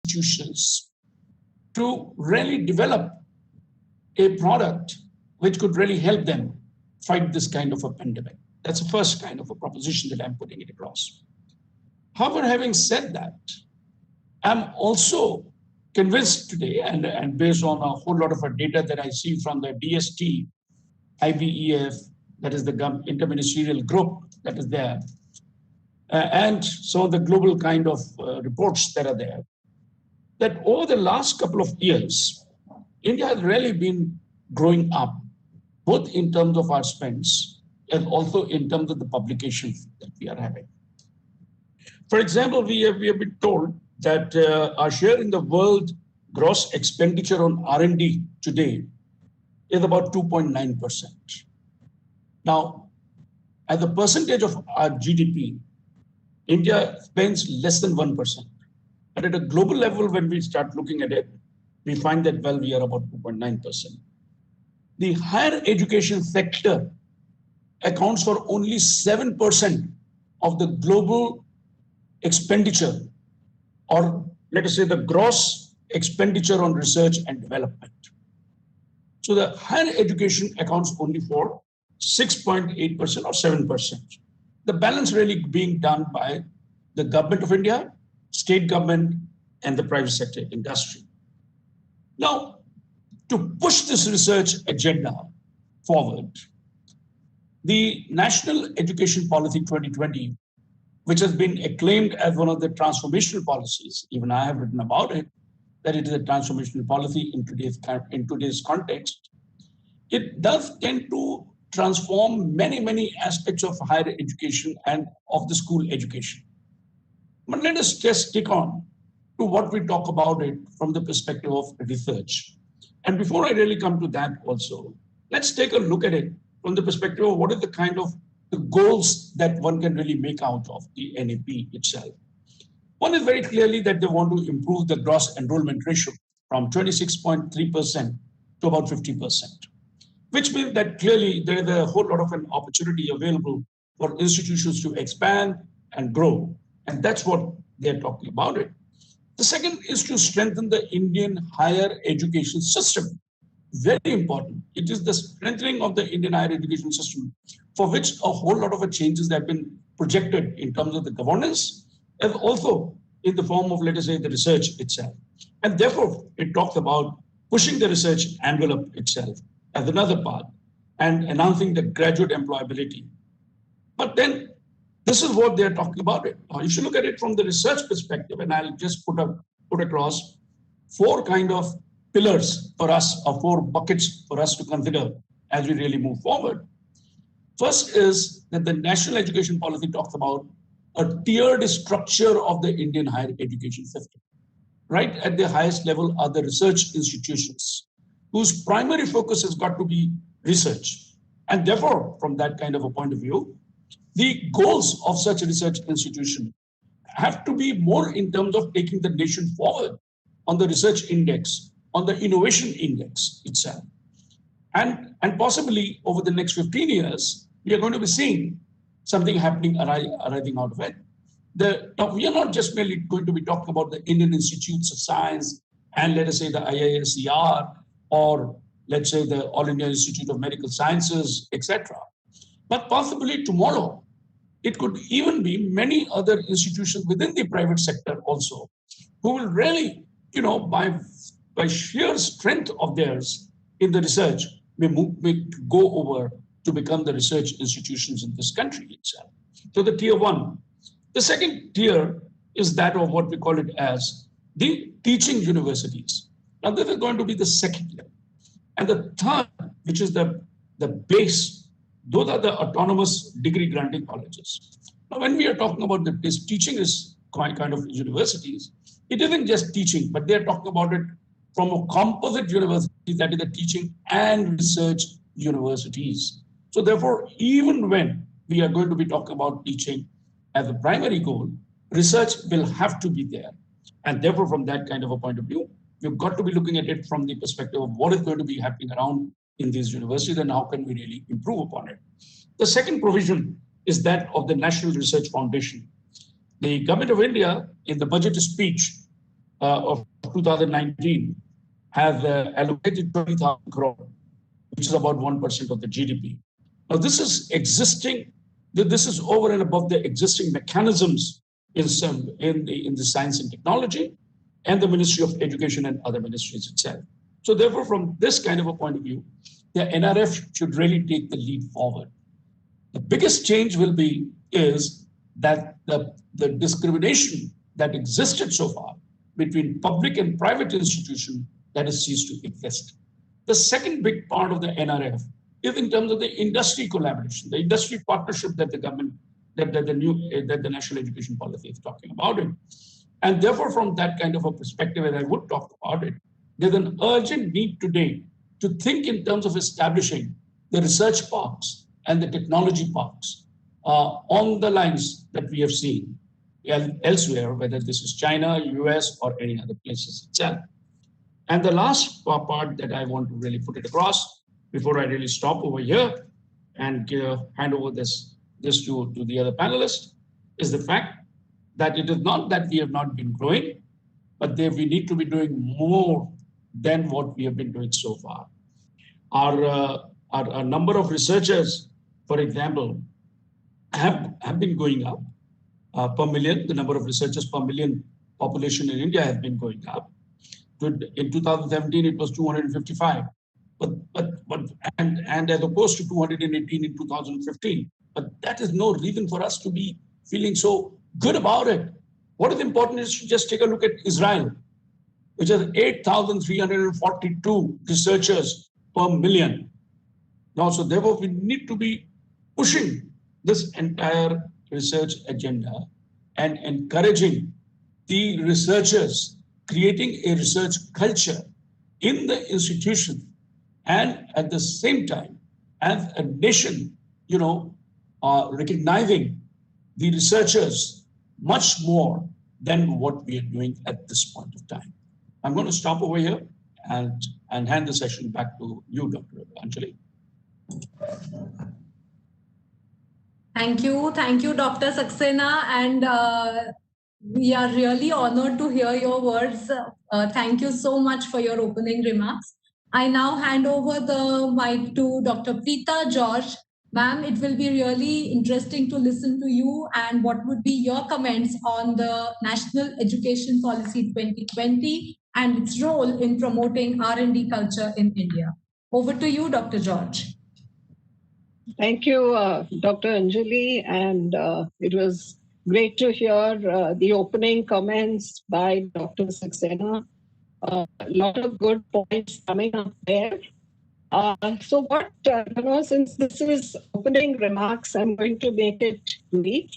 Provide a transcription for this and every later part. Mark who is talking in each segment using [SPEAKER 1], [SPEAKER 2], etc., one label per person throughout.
[SPEAKER 1] institutions to really develop a product which could really help them fight this kind of a pandemic. That's the first kind of a proposition that I'm putting it across. However, having said that, I'm also convinced today, and based on a whole lot of data that I see from the DST, IBEF, that is the interministerial group that is there, and so the global kind of reports that are there, that over the last couple of years, India has really been growing up, both in terms of our spends and also in terms of the publications that we are having. For example, we have been told that our share in the world gross expenditure on R&D today is about 2.9%. Now, as a percentage of our GDP, India spends less than 1%. But at a global level, when we start looking at it, we find that, well, we are about 2.9%. The higher education sector accounts for only 7% of the global expenditure, or let us say the gross expenditure on research and development. So the higher education accounts only for 6.8% or 7%. The balance really being done by the government of India, state government, and the private sector industry. Now, to push this research agenda forward, the National Education Policy 2020, which has been acclaimed as one of the transformational policies, even I have written about it, that it is a transformational policy in today's context, it does tend to transform many aspects of higher education and of the school education. But let us just stick on to what we talk about it from the perspective of research. And before I really come to that also, let's take a look at it from the perspective of what is the kind of the goals that one can really make out of the NAP itself. One is very clearly that they want to improve the gross enrollment ratio from 26.3% to about 50%, which means that clearly there is a whole lot of an opportunity available for institutions to expand and grow. And that's what they're talking about it. The second is to strengthen the Indian higher education system. Very important. It is the strengthening of the Indian higher education system, for which a whole lot of changes have been projected in terms of the governance, and also in the form of, let us say, the research itself. And therefore, it talks about pushing the research envelope itself as another part and enhancing the graduate employability. But then this is what they're talking about it. Now, you should look at it from the research perspective, and I'll just put across four kind of pillars for us, or four buckets for us to consider as we really move forward. First is that the National Education Policy talks about a tiered structure of the Indian higher education system. Right at the highest level are the research institutions, whose primary focus has got to be research. And therefore, from that kind of a point of view, the goals of such a research institution have to be more in terms of taking the nation forward on the research index, on the innovation index itself. And possibly over the next 15 years, we are going to be seeing something happening arising out of it. We are not just merely going to be talking about the Indian Institutes of Science and, let us say, the IISER, or let's say the All India Institute of Medical Sciences, etc. But possibly tomorrow, it could even be many other institutions within the private sector also, who will really, by sheer strength of theirs in the research, may go over to become the research institutions in this country itself. So the tier one. The second tier is that of what we call it as the teaching universities. Now, this is going to be the second tier. And the third, which is the base, those are the autonomous degree granting colleges. Now, when we are talking about this teaching is kind of universities, it isn't just teaching, but they're talking about it from a composite university, that is the teaching and research universities. So therefore, even when we are going to be talking about teaching as a primary goal, research will have to be there. And therefore, from that kind of a point of view, we've got to be looking at it from the perspective of what is going to be happening around in these universities and how can we really improve upon it. The second provision is that of the National Research Foundation. The Government of India, in the budget speech, of 2019 have allocated 20,000 crore, which is about 1% of the GDP. Now, this is existing. This is over and above the existing mechanisms in the science and technology and the Ministry of Education and other ministries itself. So therefore, from this kind of a point of view, the NRF should really take the lead forward. The biggest change is that the discrimination that existed so far between public and private institutions, that has ceased to exist. The second big part of the NRF is in terms of the industry collaboration, the industry partnership that the government, that the national education policy is talking about it. And therefore, from that kind of a perspective, as I would talk about it, there's an urgent need today to think in terms of establishing the research parks and the technology parks on the lines that we have seen elsewhere, whether this is China, US, or any other places itself. And the last part that I want to really put it across before I really stop over here and hand over this to the other panelists is the fact that it is not that we have not been growing, but we need to be doing more than what we have been doing so far. Our number of researchers, for example, have been going up per million. The number of researchers per million population in India has been going up. In 2017, it was 255, and as opposed to 218 in 2015. But that is no reason for us to be feeling so good about it. What is important is to just take a look at Israel, which has 8,342 researchers per million. Now, so therefore, we need to be pushing this entire research agenda and encouraging the researchers, creating a research culture in the institution, and at the same time, as a nation, recognizing the researchers much more than what we are doing at this point of time. I'm going to stop over here and hand the session back to you, Dr. Anjali.
[SPEAKER 2] Thank you, Dr. Saxena, and we are really honored to hear your words. Thank you so much for your opening remarks. I now hand over the mic to Dr. Preeta George. Ma'am, it will be really interesting to listen to you and what would be your comments on the National Education Policy 2020 and its role in promoting R&D culture in India. Over to you, Dr. George.
[SPEAKER 3] Thank you, Dr. Anjali, and it was great to hear the opening comments by Dr. Saxena. A lot of good points coming up there. So what, since this is opening remarks, I'm going to make it brief.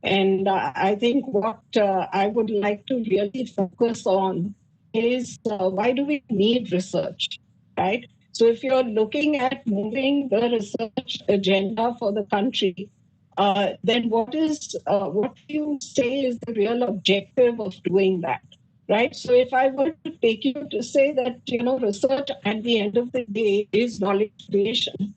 [SPEAKER 3] And I think what I would like to really focus on is why do we need research, right? So if you're looking at moving the research agenda for the country, then what do you say is the real objective of doing that? Right. So if I were to take you to say that, research at the end of the day is knowledge creation.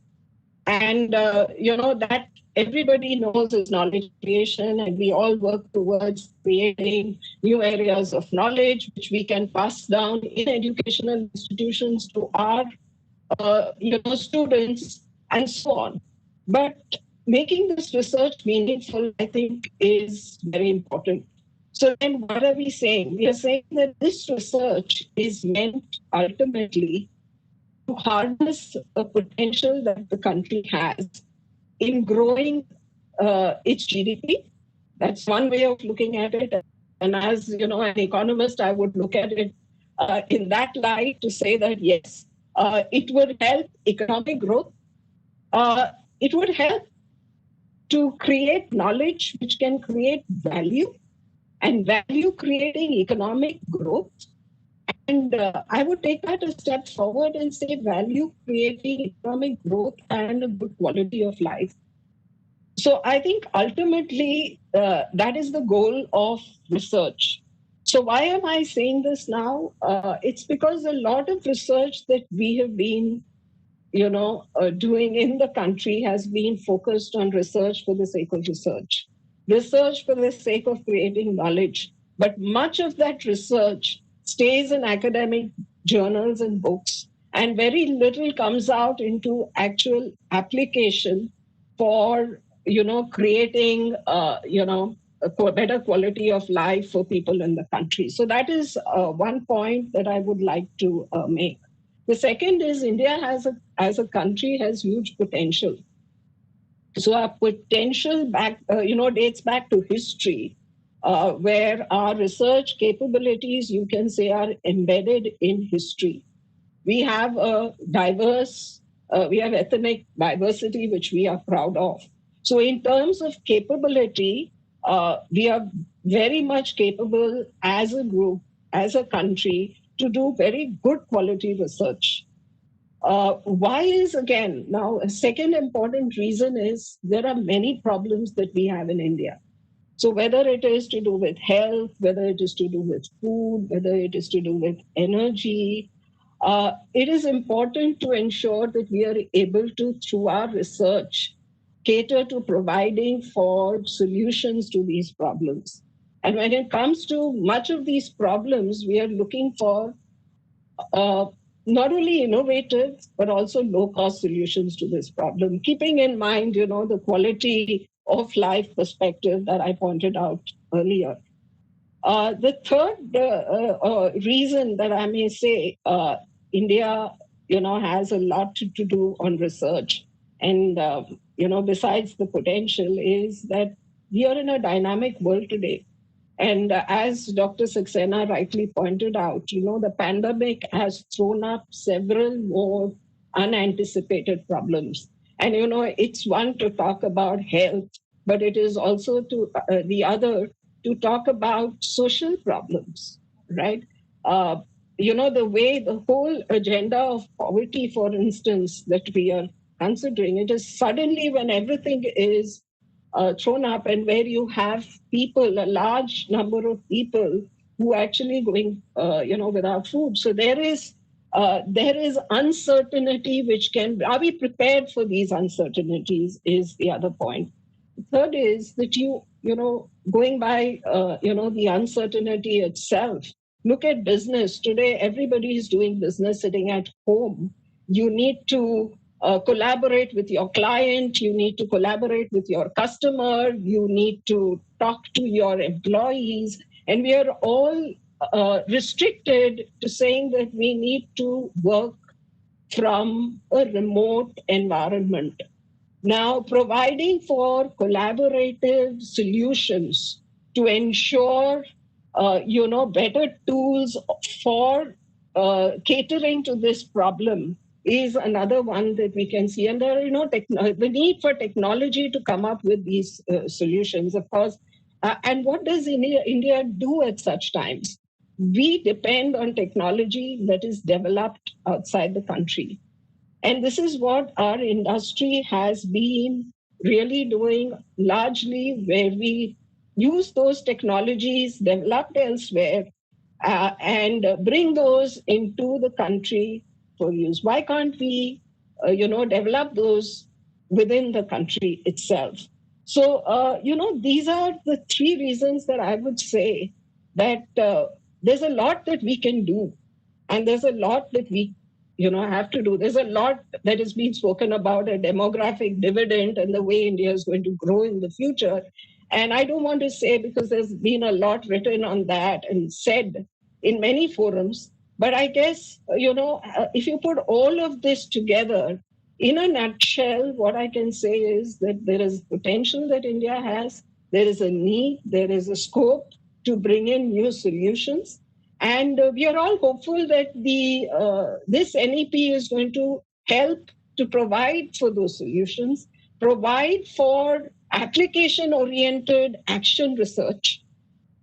[SPEAKER 3] And, that everybody knows is knowledge creation, and we all work towards creating new areas of knowledge, which we can pass down in educational institutions to our, students and so on. But making this research meaningful, I think, is very important. So then what are we saying? We are saying that this research is meant ultimately to harness a potential that the country has in growing its GDP. That's one way of looking at it. And as an economist, I would look at it in that light to say that, yes, it would help economic growth. It would help to create knowledge which can create value, and value creating economic growth. And I would take that a step forward and say value creating economic growth and a good quality of life. So I think ultimately that is the goal of research. So why am I saying this now? It's because a lot of research that we have been doing in the country has been focused on research for the sake of research for the sake of creating knowledge. But much of that research stays in academic journals and books, and very little comes out into actual application for, creating, a better quality of life for people in the country. So that is one point that I would like to make. The second is India as a country has huge potential. So our potential dates back to history, where our research capabilities, you can say, are embedded in history. We have a we have ethnic diversity, which we are proud of. So in terms of capability, we are very much capable as a group, as a country, to do very good quality research. Why is, again, now a second important reason is there are many problems that we have in India. So whether it is to do with health, whether it is to do with food, whether it is to do with energy, it is important to ensure that we are able to, through our research, cater to providing for solutions to these problems. And when it comes to much of these problems, we are looking for not only innovative, but also low-cost solutions to this problem, keeping in mind, the quality of life perspective that I pointed out earlier. The third reason that I may say India, has a lot to do on research, and besides the potential, is that we are in a dynamic world today. And as Dr. Saxena rightly pointed out, the pandemic has thrown up several more unanticipated problems. And, it's one to talk about health, but it is also the other to talk about social problems, right? The way the whole agenda of poverty, for instance, that we are considering, it is suddenly when everything is thrown up, and where you have people, a large number of people who actually going, without food. So there is uncertainty, which are we prepared for these uncertainties is the other point. The third is that going by, the uncertainty itself, look at business. Today, everybody is doing business sitting at home. You need to collaborate with your client, you need to collaborate with your customer, you need to talk to your employees, and we are all restricted to saying that we need to work from a remote environment. Now, providing for collaborative solutions to ensure, better tools for catering to this problem is another one that we can see. And there are, the need for technology to come up with these solutions, of course. And what does India do at such times? We depend on technology that is developed outside the country. And this is what our industry has been really doing largely, where we use those technologies developed elsewhere and bring those into the country for use. Why can't we, develop those within the country itself? So, these are the three reasons that I would say that there's a lot that we can do, and there's a lot that we have to do. There's a lot that is being spoken about, a demographic dividend and the way India is going to grow in the future. And I don't want to say, because there's been a lot written on that and said in many forums, but I guess, if you put all of this together, in a nutshell, what I can say is that there is potential that India has, there is a need, there is a scope to bring in new solutions. And we are all hopeful that this NEP is going to help to provide for those solutions, provide for application-oriented action research,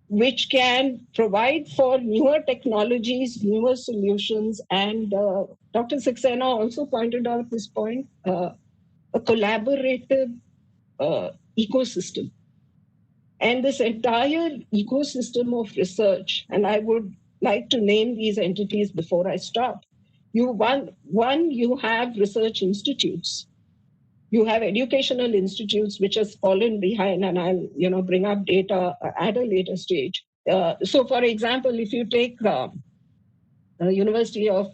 [SPEAKER 3] which can provide for newer technologies, newer solutions. And Dr. Saxena also pointed out this point, a collaborative ecosystem. And this entire ecosystem of research, and I would like to name these entities before I stop. You have research institutes. You have educational institutes which has fallen behind, and I'll bring up data at a later stage. So, for example, if you take University of,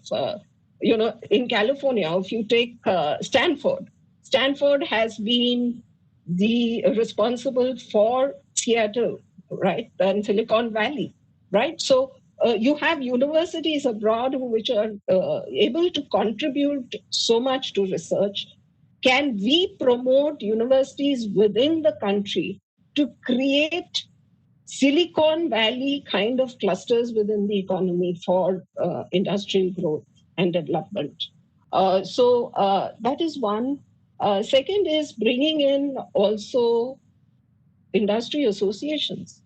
[SPEAKER 3] in California, if you take Stanford, Stanford has been the responsible for Seattle, right, and Silicon Valley, right? So you have universities abroad which are able to contribute so much to research. Can we promote universities within the country to create Silicon Valley kind of clusters within the economy for industrial growth and development? So that is one. Second is bringing in also industry associations,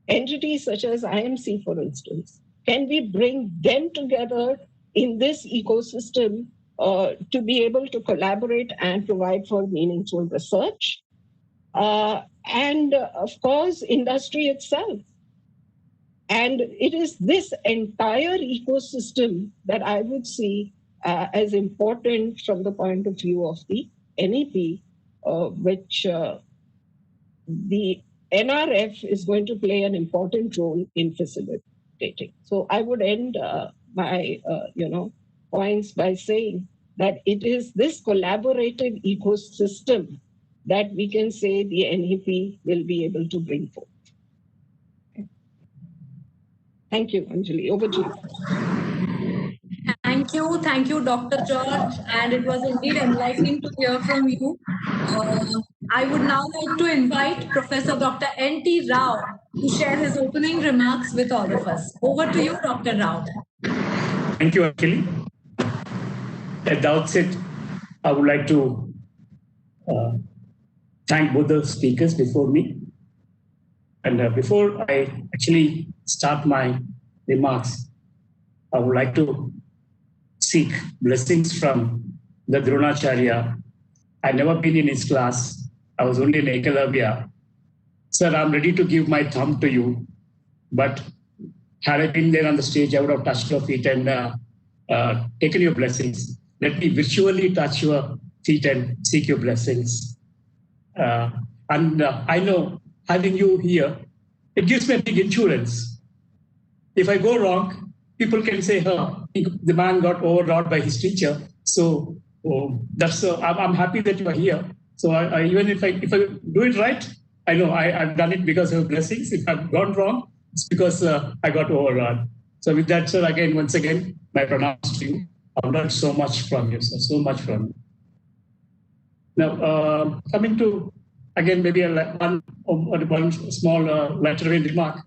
[SPEAKER 3] entities such as IMC, for instance. Can we bring them together in this ecosystem to be able to collaborate and provide for meaningful research? And of course, industry itself. And it is this entire ecosystem that I would see as important from the point of view of the NEP, which the NRF is going to play an important role in facilitating. So I would end my points by saying that it is this collaborative ecosystem that we can say the NEP will be able to bring forth. Thank you, Anjali. Over to you.
[SPEAKER 2] Thank you, Dr. George. And it was indeed enlightening to hear from you. I would now like to invite Professor Dr. N.T. Rao to share his opening remarks with all of us. Over to you, Dr. Rao.
[SPEAKER 1] Thank you, Anjali. At the outset, I would like to thank both the speakers before me. And before I actually start my remarks, I would like to seek blessings from the Dronacharya. I've never been in his class. I was only in Ekalavya. Sir, I'm ready to give my thumb to you. But had I been there on the stage, I would have touched your feet and taken your blessings. Let me virtually touch your feet and seek your blessings. I know having you here, it gives me a big insurance. If I go wrong, people can say, the man got overawed by his teacher. So I'm happy that you are here. So even if I do it right, I know I've done it because of blessings. If I've gone wrong, it's because I got overawed. So with that, sir, once again, my pronouns to you. I've learned so much from you, sir, so much from you. Now, coming to, again, maybe one small lateral remark.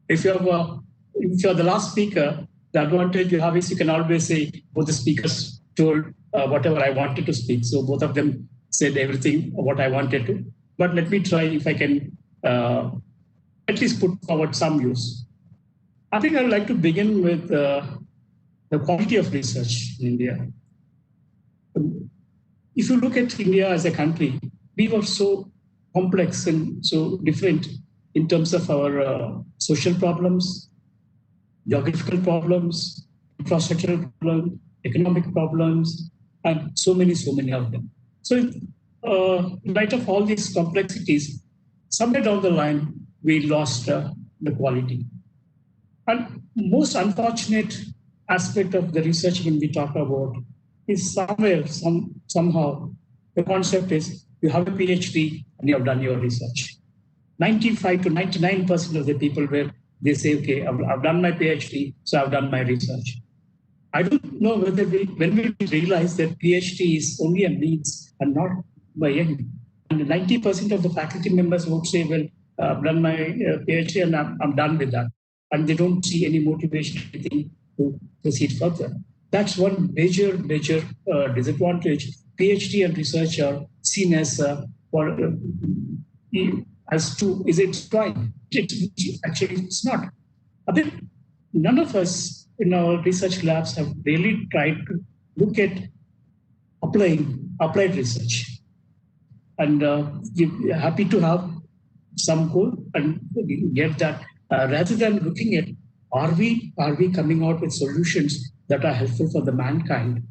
[SPEAKER 1] If you're the last speaker, the advantage you have is you can always say, both the speakers told whatever I wanted to speak. So both of them said everything what I wanted to. But let me try if I can at least put forward some views. I think I would like to begin with the quality of research in India. If you look at India as a country, we were so complex and so different in terms of our social problems, geographical problems, infrastructural problems, economic problems, and so many of them. So in light of all these complexities, somewhere down the line, we lost the quality. And most unfortunate aspect of the research when we talk about is somehow the concept is you have a PhD and you have done your research. 95 to 99% of the people where they say, okay, I've done my PhD, so I've done my research. I don't know whether when we realize that PhD is only a means and not by end. And 90% of the faculty members would say, well, I've done my PhD and I'm done with that. And they don't see any motivation to proceed further. That's one major disadvantage. PhD and research are seen as is it trying? Actually, it's not. I mean, none of us in our research labs have really tried to look at applied research. And we're happy to have some goal and get that rather than looking at are we coming out with solutions that are helpful for the mankind.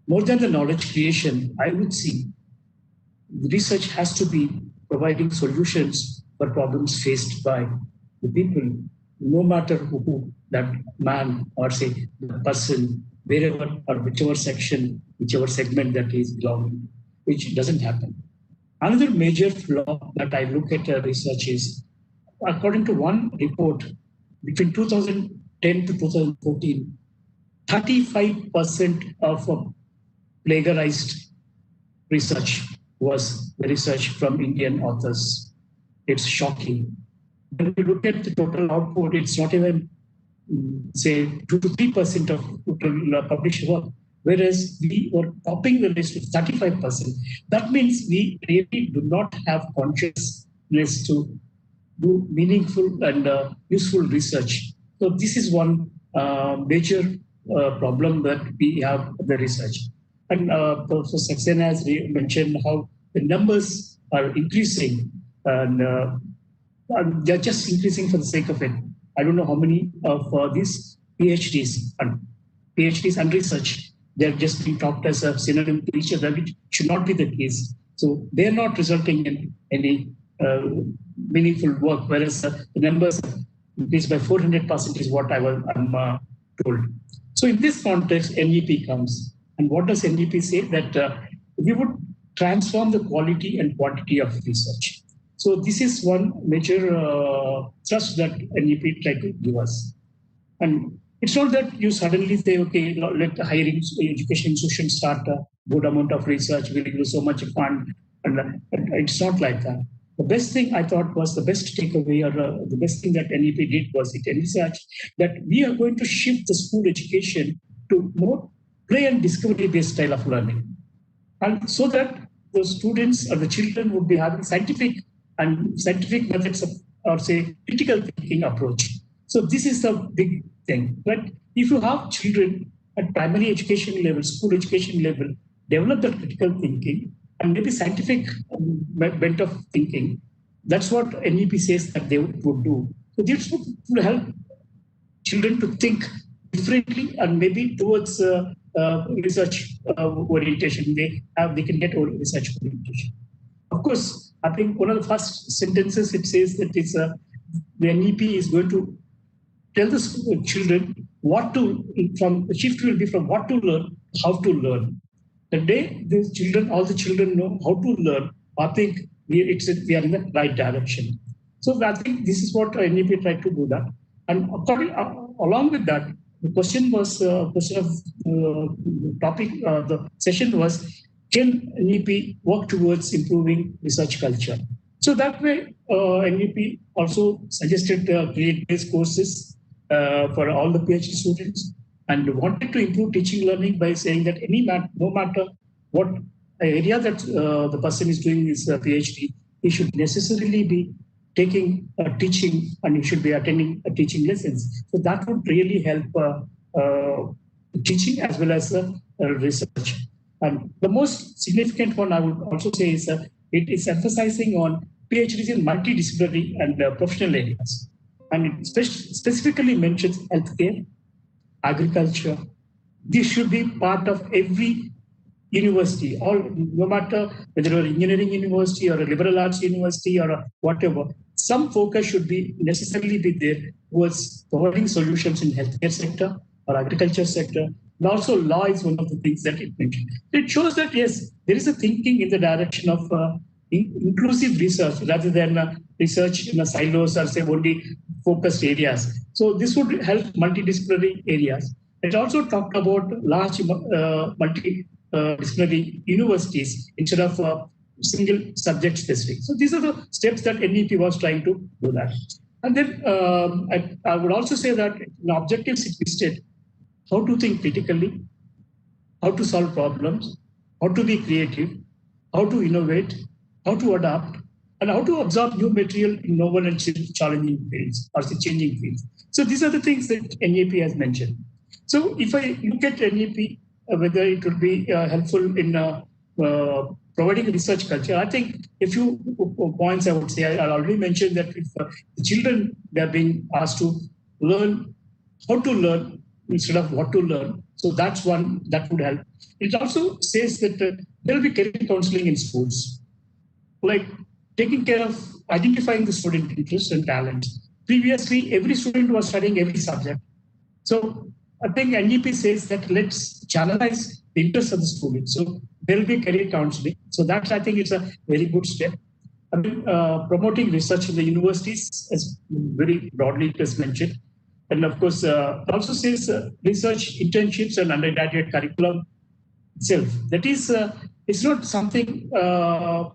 [SPEAKER 1] More than the knowledge creation, I would see research has to be providing solutions for problems faced by the people. no matter who that man or say the person, wherever or whichever section, whichever segment that is belonging, which doesn't happen. Another major flaw that I look at research is, according to one report, between 2010 to 2014, 35% of plagiarized research was the research from Indian authors. It's shocking. When we look at the total output, it's not even, say, 2 to 3% of total published work, whereas we were topping the list with 35%. That means we really do not have consciousness to do meaningful and useful research. So this is one major problem that we have in the research. And Professor Saxena has mentioned how the numbers are increasing, and they're just increasing for the sake of it. I don't know how many of these PhDs and research, they're just being talked as a synonym to each other, which should not be the case. So they're not resulting in any meaningful work, whereas the numbers increased by 400% is what I'm told. So in this context, NEP comes. And what does NEP say? That we would transform the quality and quantity of research. So this is one major thrust that NEP tried to give us. And it's not that you suddenly say, okay, let the hiring education institution start a good amount of research, we'll give you so much fund. And it's not like that. The best thing I thought was the best takeaway, or the best thing that NEP did was it envisaged that we are going to shift the school education to more play and discovery-based style of learning. And so that the students or the children would be having scientific methods of, or say, critical thinking approach. So this is the big thing. But if you have children at primary education level, school education level, develop that critical thinking and maybe scientific bent of thinking, that's what NEP says that they would do. So this would help children to think differently and maybe towards research orientation. They can get research orientation. Of course, I think one of the first sentences it says that it's the NEP is going to tell the children what to, from the shift will be from what to learn, how to learn. The day all the children know how to learn, I think we are in the right direction. So I think this is what NEP tried to do that. And along with that, the question was the session was, can NEP work towards improving research culture? So that way, NEP also suggested create-based courses for all the PhD students, and wanted to improve teaching learning by saying that no matter what area that the person is doing his PhD, he should necessarily be taking teaching, and he should be attending teaching lessons. So that would really help teaching as well as research. And the most significant one I would also say is it is emphasizing on PhDs in multidisciplinary and professional areas. And it specifically mentions healthcare, agriculture. This should be part of every university, no matter whether you're an engineering university or a liberal arts university or whatever. Some focus should be necessarily be there towards providing solutions in healthcare sector or agriculture sector. And also law is one of the things that it mentioned. It shows that, yes, there is a thinking in the direction of inclusive research rather than research in silos or say only focused areas. So this would help multidisciplinary areas. It also talked about large multidisciplinary universities instead of single subject specific. So these are the steps that NEP was trying to do that. And then I would also say that the objectives it listed: how to think critically, how to solve problems, how to be creative, how to innovate, how to adapt, and how to absorb new material in novel and challenging fields or changing fields. So these are the things that NEP has mentioned. So if I look at NEP, whether it will be helpful in providing research culture, I think a few points I would say. I already mentioned that if the children, they are being asked to learn how to learn instead of what to learn. So that's one that would help. It also says that there will be career counseling in schools, like taking care of identifying the student interests and talents. previously every student was studying every subject. So I think NEP says that let's channelize the interest of the student. So there will be career counseling. So that I think it's a very good step. I mean, promoting research in the universities, as very broadly it is mentioned. And of course, it also says research internships and undergraduate curriculum itself. That is, it's not something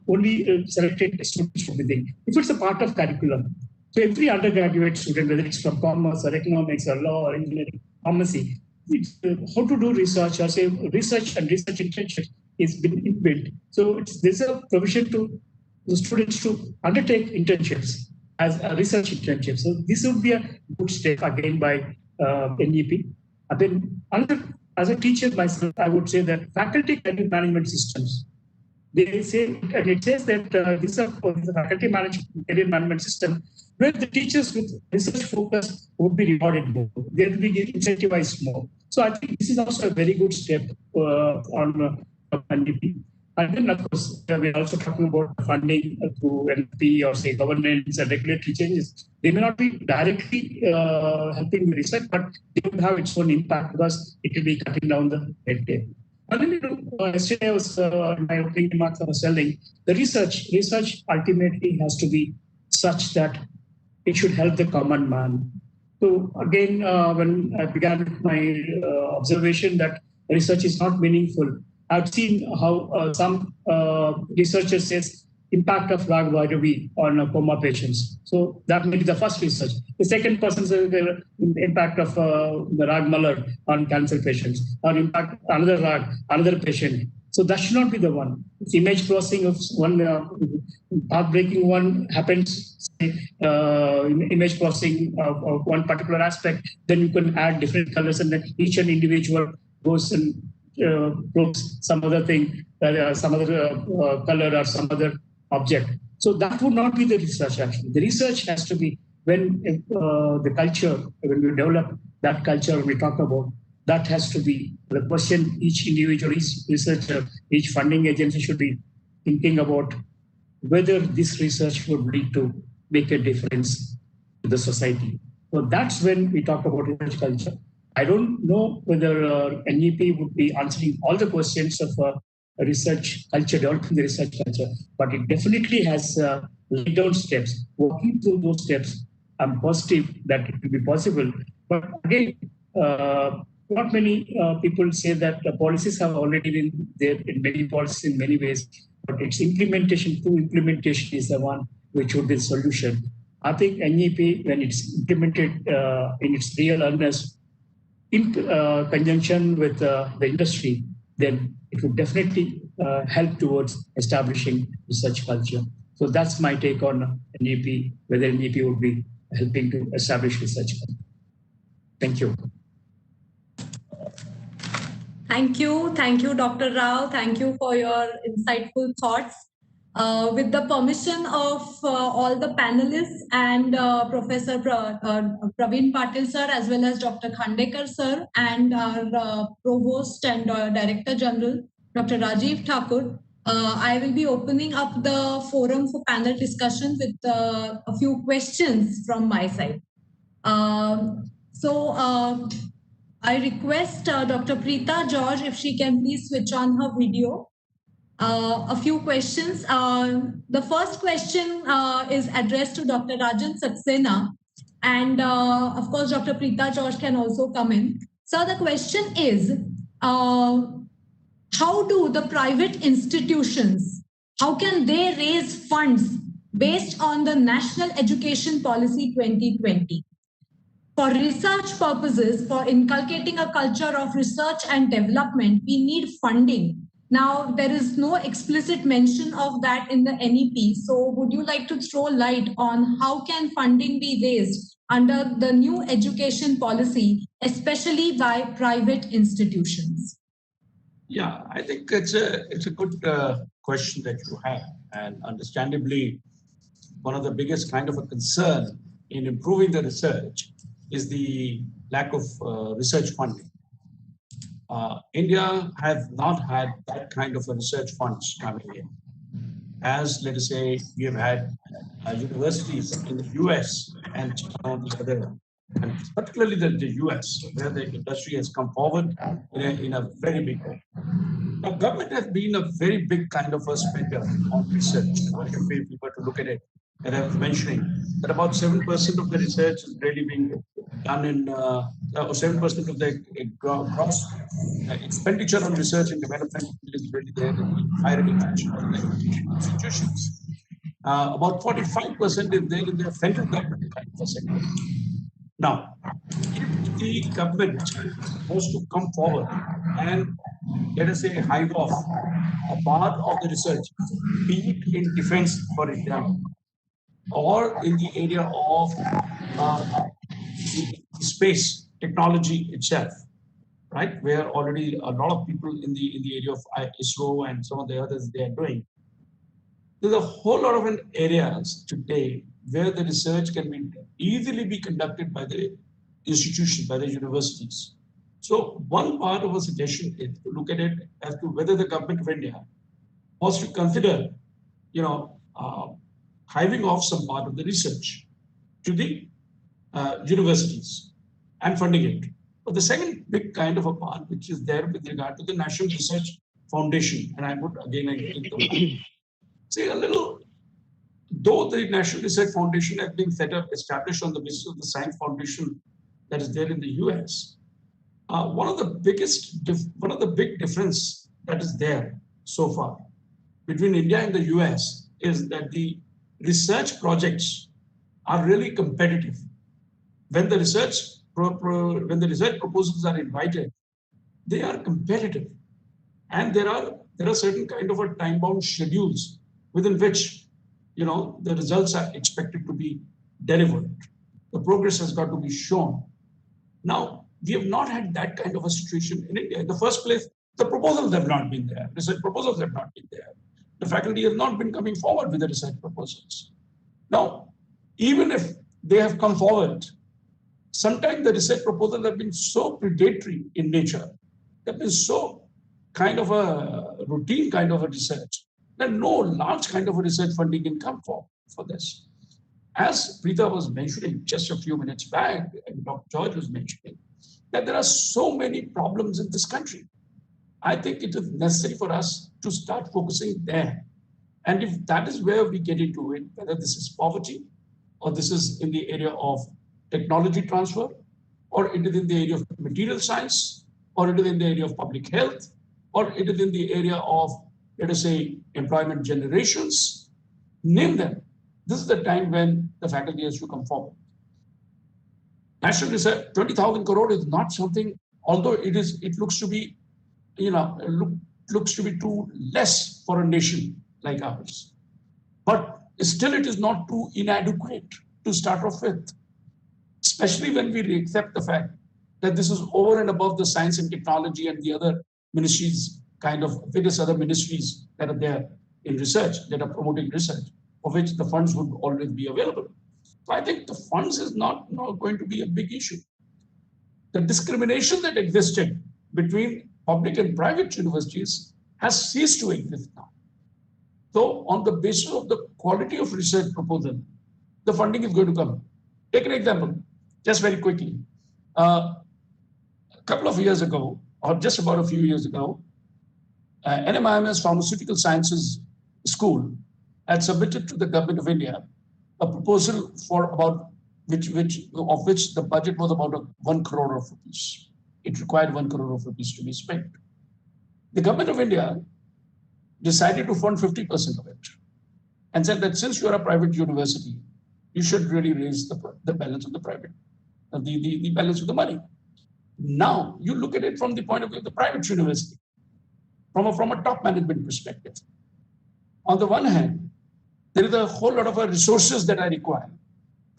[SPEAKER 1] only selected students should be doing. If it's a part of curriculum, so every undergraduate student, whether it's from commerce or economics or law or engineering, pharmacy, it's, how to do research or say research and research internship is been inbuilt. So there's a provision to the students to undertake internships as a research internship. So this would be a good step again by NEP. Then as a teacher myself, I would say that faculty career management systems, they say, and it says that this is a faculty career management system where the teachers with research focus would be rewarded more. They will be incentivized more. So I think this is also a very good step on NDP. And then, of course, we're also talking about funding through NP or say governance and regulatory changes. They may not be directly helping the research, but they will have its own impact because it will be cutting down the red tape. And then, yesterday I was, in my opening remarks, I was telling the research ultimately has to be such that it should help the common man. So again, when I began with my observation that research is not meaningful, I've seen how some researchers says impact of rag Vairavi on coma patients. So that may be the first research. The second person says the impact of the rag Malar on cancer patients, or impact another patient. So that should not be the one. If image crossing of one path-breaking one happens, say, image crossing of one particular aspect, then you can add different colors, and then each and individual goes and probes some other thing, some other color or some other object. So that would not be the research actually. The research has to be when the culture, when we develop that culture, we talk about, that has to be the question each individual, each researcher, each funding agency should be thinking about whether this research would lead to make a difference to the society. So that's when we talk about research culture. I don't know whether NEP would be answering all the questions of research culture, developing the research culture, but it definitely has laid down steps. Walking through those steps, I'm positive that it will be possible. But again, not many people say that the policies have already been there in many policies in many ways, but its implementation is the one which would be the solution. I think NEP, when it's implemented in its real earnest, in conjunction with the industry, then it would definitely help towards establishing research culture. So that's my take on NEP, whether NEP would be helping to establish research culture. Thank you.
[SPEAKER 2] Thank you, Dr. Rao. Thank you for your insightful thoughts. With the permission of all the panelists and Professor Praveen Patil sir, as well as Dr. Khandekar sir, and our Provost and Director General, Dr. Rajiv Thakur, I will be opening up the forum for panel discussion with a few questions from my side. I request Dr. Preeta George if she can please switch on her video. A few questions. The first question is addressed to Dr. Rajan Saxena, and of course, Dr. Preeta George can also come in. So the question is, how do the private institutions, how can they raise funds based on the National Education Policy 2020? For research purposes, for inculcating a culture of research and development, we need funding. Now, there is no explicit mention of that in the NEP. So would you like to throw light on how can funding be raised under the new education policy, especially by private institutions?
[SPEAKER 1] Yeah, I think it's a good question that you have. And understandably, one of the biggest kind of a concern in improving the research is the lack of research funding. India has not had that kind of a research funds coming in. as let us say we have had universities in the US and China and the other, and particularly the US, where the industry has come forward in a very big way. Now, government has been a very big kind of a spender on research. If we were to look at it, and I was mentioning that about 7% of the research is really being done in, or 7% of the gross expenditure on research and development is really there in the higher education or the education institutions. About 45% is there in the federal government kind of a sector. Now, if the government was to come forward and let us say hive off a part of the research, be it in defense, for example, or in the area of the space technology itself, right? Where already a lot of people in the area of ISRO and some of the others they are doing. There's a whole lot of areas today where the research can be easily be conducted by the institutions, by the universities. So one part of a suggestion is to look at it as to whether the government of India was to consider, hiving off some part of the research to the universities and funding it. But the second big kind of a part, which is there with regard to the National Research Foundation, and I would again say a little, though the National Research Foundation has been set up, established on the basis of the Science Foundation that is there in the US, one of the big difference that is there so far between India and the US is that the research projects are really competitive. When the research proposals are invited, they are competitive, and there are certain kind of a time-bound schedules within which the results are expected to be delivered. The progress has got to be shown. Now, we have not had that kind of a situation in India. In the first place, the proposals have not been there. Research proposals have not been there. The faculty has not been coming forward with the research proposals. Now, even if they have come forward, sometimes the research proposals have been so predatory in nature, they've been so kind of a routine kind of a research, that no large kind of a research funding can come for this. As Preeta was mentioning just a few minutes back, and Dr. George was mentioning, that there are so many problems in this country. I think it is necessary for us to start focusing there. And if that is where we get into it, whether this is poverty, or this is in the area of technology transfer, or it is in the area of material science, or it is in the area of public health, or it is in the area of, let us say, employment generations, name them. This is the time when the faculty has to come forward. National research, 20,000 crore is not something, although it looks to be, looks to be too less for a nation like ours. But still it is not too inadequate to start off with, especially when we accept the fact that this is over and above the science and technology and the other ministries, kind of various other ministries that are there in research, that are promoting research, for which the funds would always be available. So I think the funds is not going to be a big issue. The discrimination that existed between public and private universities has ceased to exist now. So on the basis of the quality of research proposal, the funding is going to come. Take an example, just very quickly. A couple of years ago, or just about a few years ago, NMIMS Pharmaceutical Sciences School had submitted to the government of India a proposal for about which the budget was about 1 crore of rupees. It required 1 crore of rupees to be spent. The government of India decided to fund 50% of it and said that since you are a private university, you should really raise the balance of the private, the balance of the money. Now you look at it from the point of view of the private university, from a top management perspective. On the one hand, there is a whole lot of resources that are required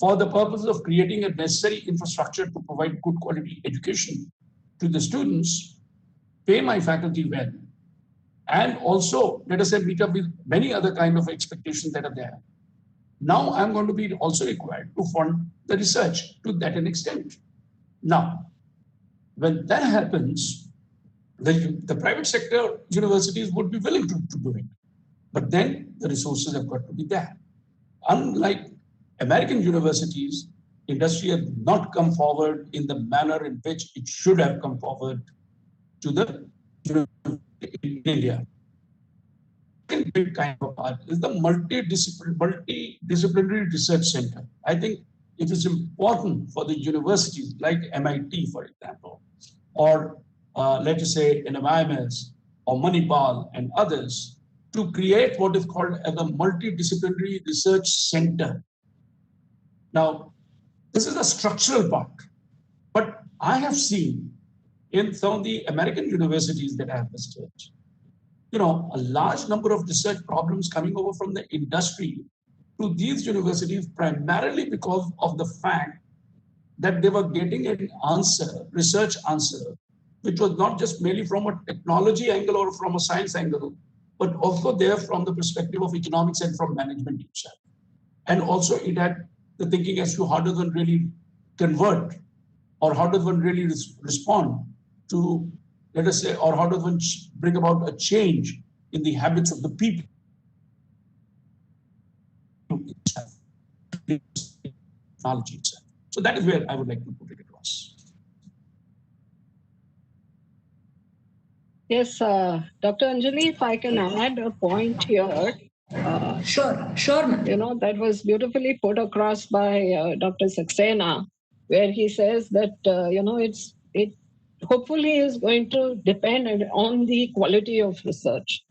[SPEAKER 1] for the purpose of creating a necessary infrastructure to provide good quality education to the students, pay my faculty well, and also, let us say, meet up with many other kind of expectations that are there. Now I'm going to be also required to fund the research to that an extent. Now, when that happens, the private sector universities would be willing to do it. But then the resources have got to be there. Unlike American universities, industry has not come forward in the manner in which it should have come forward to the in India. Second big kind of part is the multidisciplinary research center. I think it is important for the universities like MIT, for example, or let us say NMIMS or Manipal and others, to create what is called as a multidisciplinary research center. Now, this is a structural part, but I have seen in some of the American universities that I have visited, a large number of research problems coming over from the industry to these universities primarily because of the fact that they were getting an answer, research answer, which was not just merely from a technology angle or from a science angle, but also there from the perspective of economics and from management itself. And also it had the thinking as to how does one really convert or how does one really respond to, let us say, or how does one bring about a change in the habits of the people. Technology itself. So that is where I would like to put it across.
[SPEAKER 3] Yes, Dr. Anjali, if I can add a point here.
[SPEAKER 2] Sure, ma'am.
[SPEAKER 3] That was beautifully put across by Dr. Saxena, where he says that, it hopefully is going to depend on the quality of research,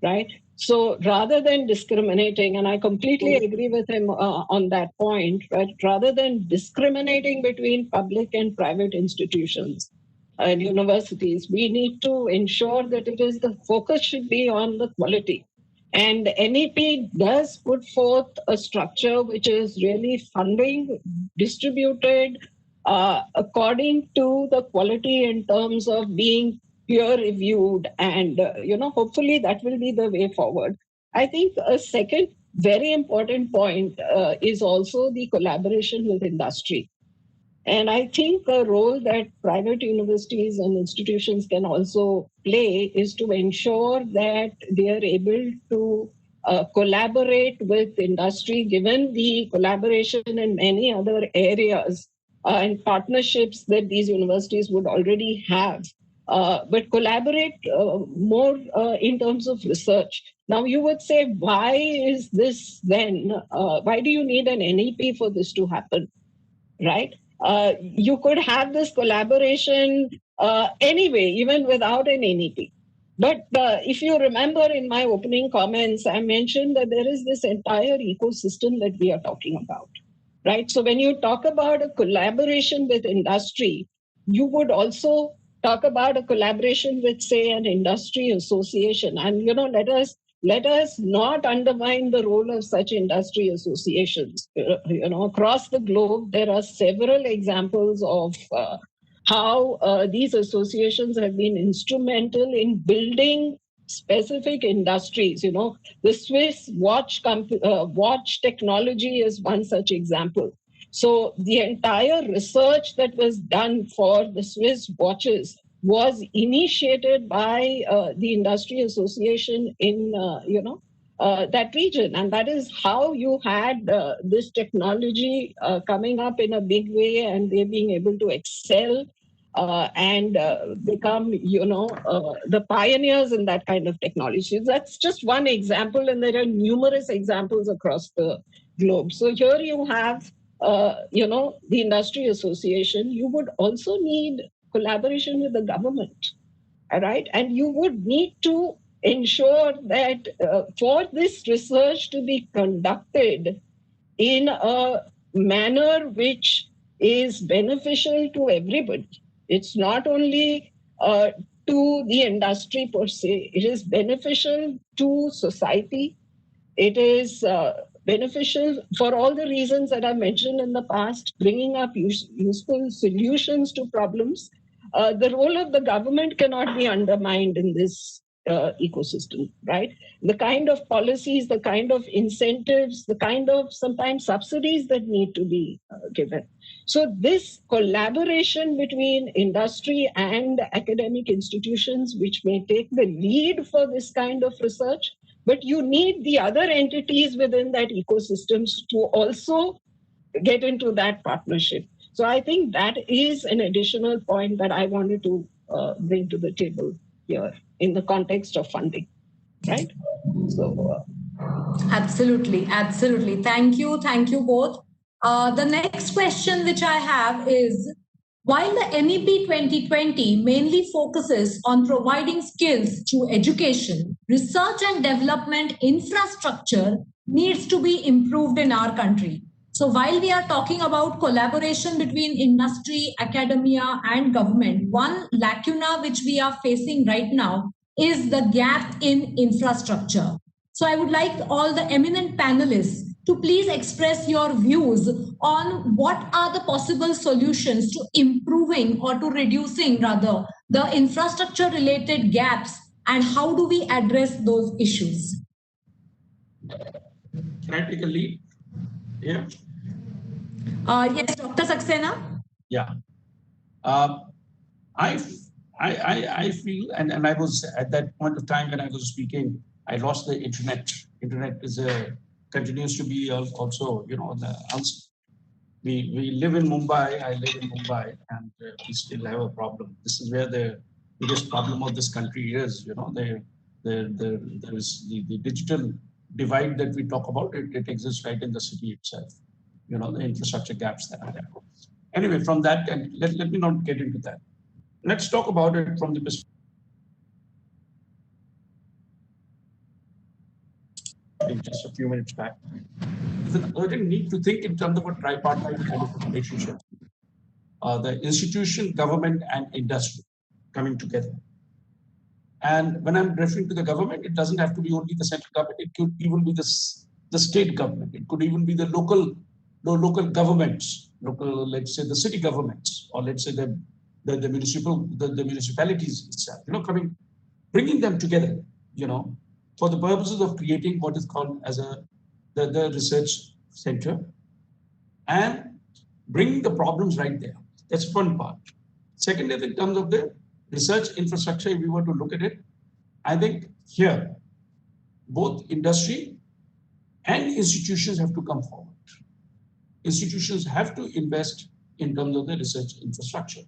[SPEAKER 3] right? So rather than discriminating, and I completely agree with him on that point, right? Rather than discriminating between public and private institutions and universities, we need to ensure that the focus should be on the quality. And NEP does put forth a structure which is really funding distributed according to the quality in terms of being peer reviewed, and hopefully that will be the way forward. I think a second very important point is also the collaboration with industry. And I think a role that private universities and institutions can also play is to ensure that they are able to collaborate with industry, given the collaboration in many other areas and partnerships that these universities would already have. But collaborate more in terms of research. Now, you would say, why is this then? Why do you need an NEP for this to happen? Right? You could have this collaboration anyway, even without an NEP. But if you remember in my opening comments, I mentioned that there is this entire ecosystem that we are talking about, right? So when you talk about a collaboration with industry, you would also talk about a collaboration with, say, an industry association. And, let us not undermine the role of such industry associations. Across the globe, there are several examples of how these associations have been instrumental in building specific industries. The Swiss watch technology is one such example. So the entire research that was done for the Swiss watches was initiated by the industry association in that region, and that is how you had this technology coming up in a big way, and they being able to excel and become the pioneers in that kind of technology. That's just one example, and there are numerous examples across the globe. So here you have the industry association. You would also need collaboration with the government, all right? And you would need to ensure that for this research to be conducted in a manner which is beneficial to everybody. It's not only to the industry per se, it is beneficial to society. It is beneficial for all the reasons that I mentioned in the past, bringing up useful solutions to problems. The role of the government cannot be undermined in this ecosystem, right? The kind of policies, the kind of incentives, the kind of sometimes subsidies that need to be given. So this collaboration between industry and academic institutions, which may take the lead for this kind of research, but you need the other entities within that ecosystems to also get into that partnership. So I think that is an additional point that I wanted to bring to the table here in the context of funding, right? So
[SPEAKER 2] Absolutely, absolutely. Thank you both. The next question which I have is, while the NEP 2020 mainly focuses on providing skills through education, research and development infrastructure needs to be improved in our country. So while we are talking about collaboration between industry, academia, and government, one lacuna which we are facing right now is the gap in infrastructure. So I would like all the eminent panelists to please express your views on what are the possible solutions to improving or to reducing rather the infrastructure related gaps, and how do we address those issues.
[SPEAKER 1] Can I take a lead? Yeah.
[SPEAKER 2] Yes, Dr. Saxena.
[SPEAKER 1] Yeah. I, I feel, and I was at that point of time when I was speaking, I lost the internet. Internet is continues to be also, you know, we live in Mumbai. I live in Mumbai, and we still have a problem. This is where the biggest problem of this country is. You know, there is the digital divide that we talk about. It exists right in the city itself. You know, the infrastructure gaps that are there. Anyway, from that, and let me not get into that. Let's talk about it from the perspective just a few minutes back. There's an urgent need to think in terms of a tripartite kind of relationship. The institution, government, and industry coming together. And when I'm referring to the government, it doesn't have to be only the central government. It could even be the state government. It could even be the local governments, let's say the city governments, or let's say the municipalities itself. You know, bringing them together. You know, for the purposes of creating what is called as the research center, and bringing the problems right there. That's one part. Second is in terms of the research infrastructure, if we were to look at it, I think here, both industry and institutions have to come forward. Institutions have to invest in terms of the research infrastructure.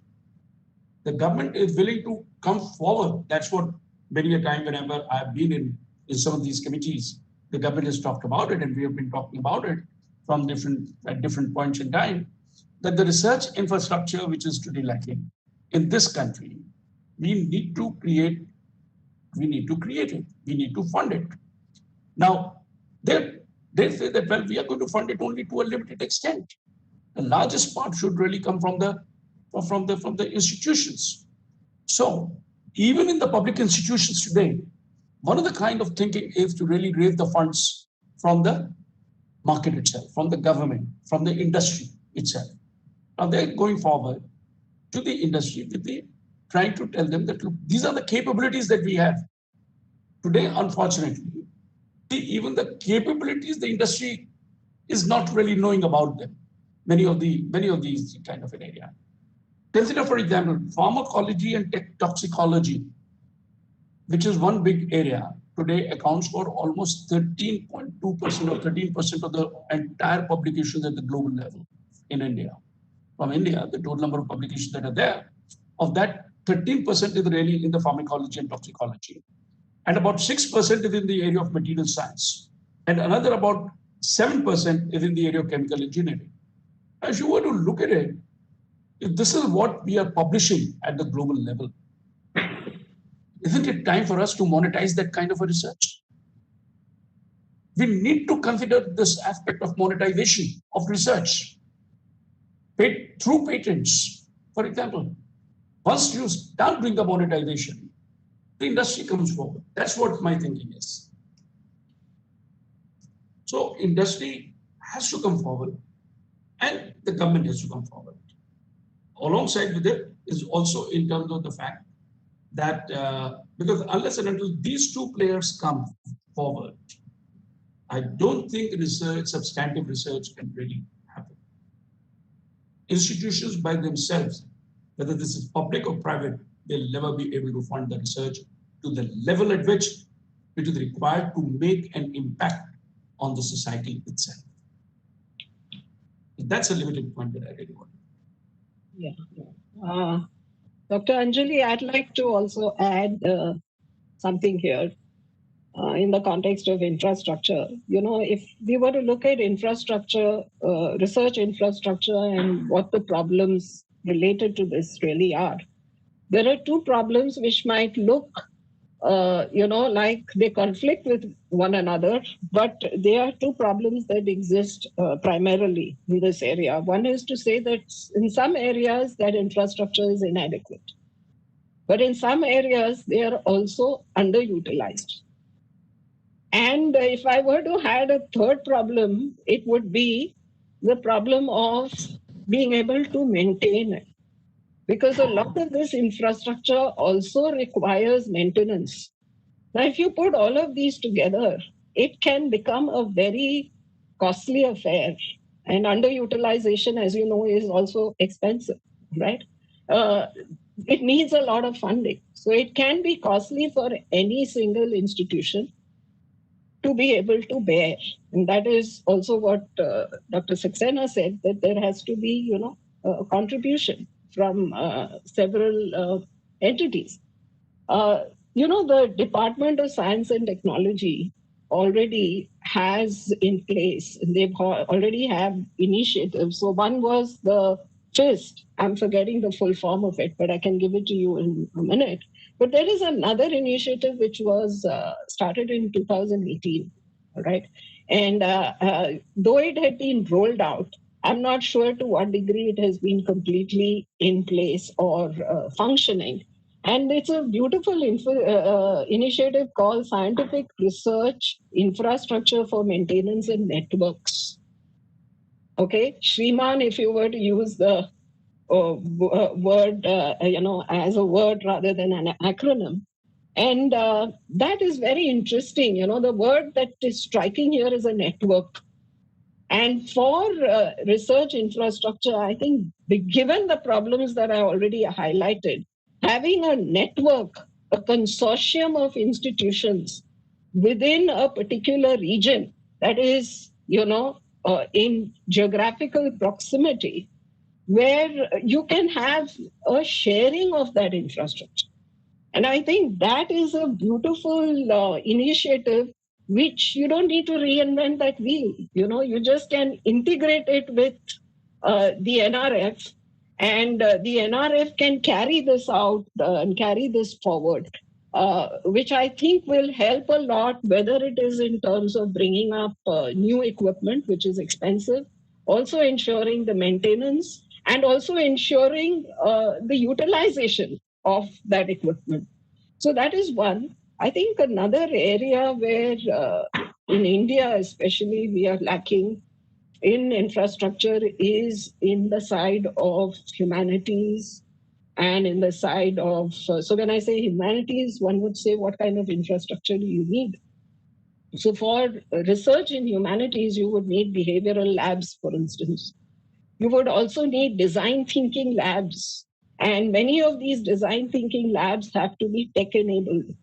[SPEAKER 1] The government is willing to come forward. That's what many a time whenever I've been in some of these committees, the government has talked about it, and we have been talking about it from different points in time, that the research infrastructure which is today lacking in this country, we need to create it. We need to fund it. Now, they say that, well, we are going to fund it only to a limited extent. The largest part should really come from the institutions. So even in the public institutions today, one of the kind of thinking is to really raise the funds from the market itself, from the government, from the industry itself. Now they're going forward to the industry with trying to tell them that, look, these are the capabilities that we have. Today, unfortunately, even the capabilities, the industry is not really knowing about them. Many of these kind of an area. Consider, for example, pharmacology and toxicology, which is one big area, today accounts for almost 13.2% or 13% of the entire publications at the global level in India. From India, the total number of publications that are there, of that 13% is really in the pharmacology and toxicology. And about 6% is in the area of material science. And another about 7% is in the area of chemical engineering. As you were to look at it, if this is what we are publishing at the global level, isn't it time for us to monetize that kind of a research? We need to consider this aspect of monetization of research through patents. For example, once you start doing the monetization, the industry comes forward. That's what my thinking is. So industry has to come forward and the government has to come forward. Alongside with it is also in terms of the fact that because unless and until these two players come forward, I don't think substantive research can really happen. Institutions by themselves, whether this is public or private, they'll never be able to fund the research to the level at which which is required to make an impact on the society itself. That's a limited point that I really want.
[SPEAKER 3] Yeah. Dr. Anjali, I'd like to also add something here in the context of infrastructure. If we were to look at infrastructure, research infrastructure, and what the problems related to this really are, there are two problems which might look like they conflict with one another, but there are two problems that exist primarily in this area. One is to say that in some areas that infrastructure is inadequate, but in some areas they are also underutilized. And if I were to add a third problem, it would be the problem of being able to maintain it. Because a lot of this infrastructure also requires maintenance. Now, if you put all of these together, it can become a very costly affair. And underutilization, as you know, is also expensive, right? It needs a lot of funding. So it can be costly for any single institution to be able to bear. And that is also what Dr. Saxena said, that there has to be, a contribution from several entities. The Department of Science and Technology already has in place, they've already have initiatives. So one was the FIST, I'm forgetting the full form of it, but I can give it to you in a minute. But there is another initiative which was started in 2018, right? And though it had been rolled out, I'm not sure to what degree it has been completely in place or functioning. And it's a beautiful initiative called Scientific Research Infrastructure for Maintenance and Networks. Okay, Shriman, if you were to use the word, as a word rather than an acronym. And that is very interesting. The word that is striking here is a network. And for research infrastructure, I think given the problems that I already highlighted, having a network, a consortium of institutions within a particular region that is, in geographical proximity, where you can have a sharing of that infrastructure. And I think that is a beautiful initiative, which you don't need to reinvent that wheel. You just can integrate it with the NRF, and the NRF can carry this out and carry this forward, which I think will help a lot, whether it is in terms of bringing up new equipment, which is expensive, also ensuring the maintenance, and also ensuring the utilization of that equipment. So that is one. I think another area where in India especially we are lacking in infrastructure is in the side of humanities and in the side of, so when I say humanities, one would say what kind of infrastructure do you need? So for research in humanities, you would need behavioral labs, for instance. You would also need design thinking labs. And many of these design thinking labs have to be tech enabled,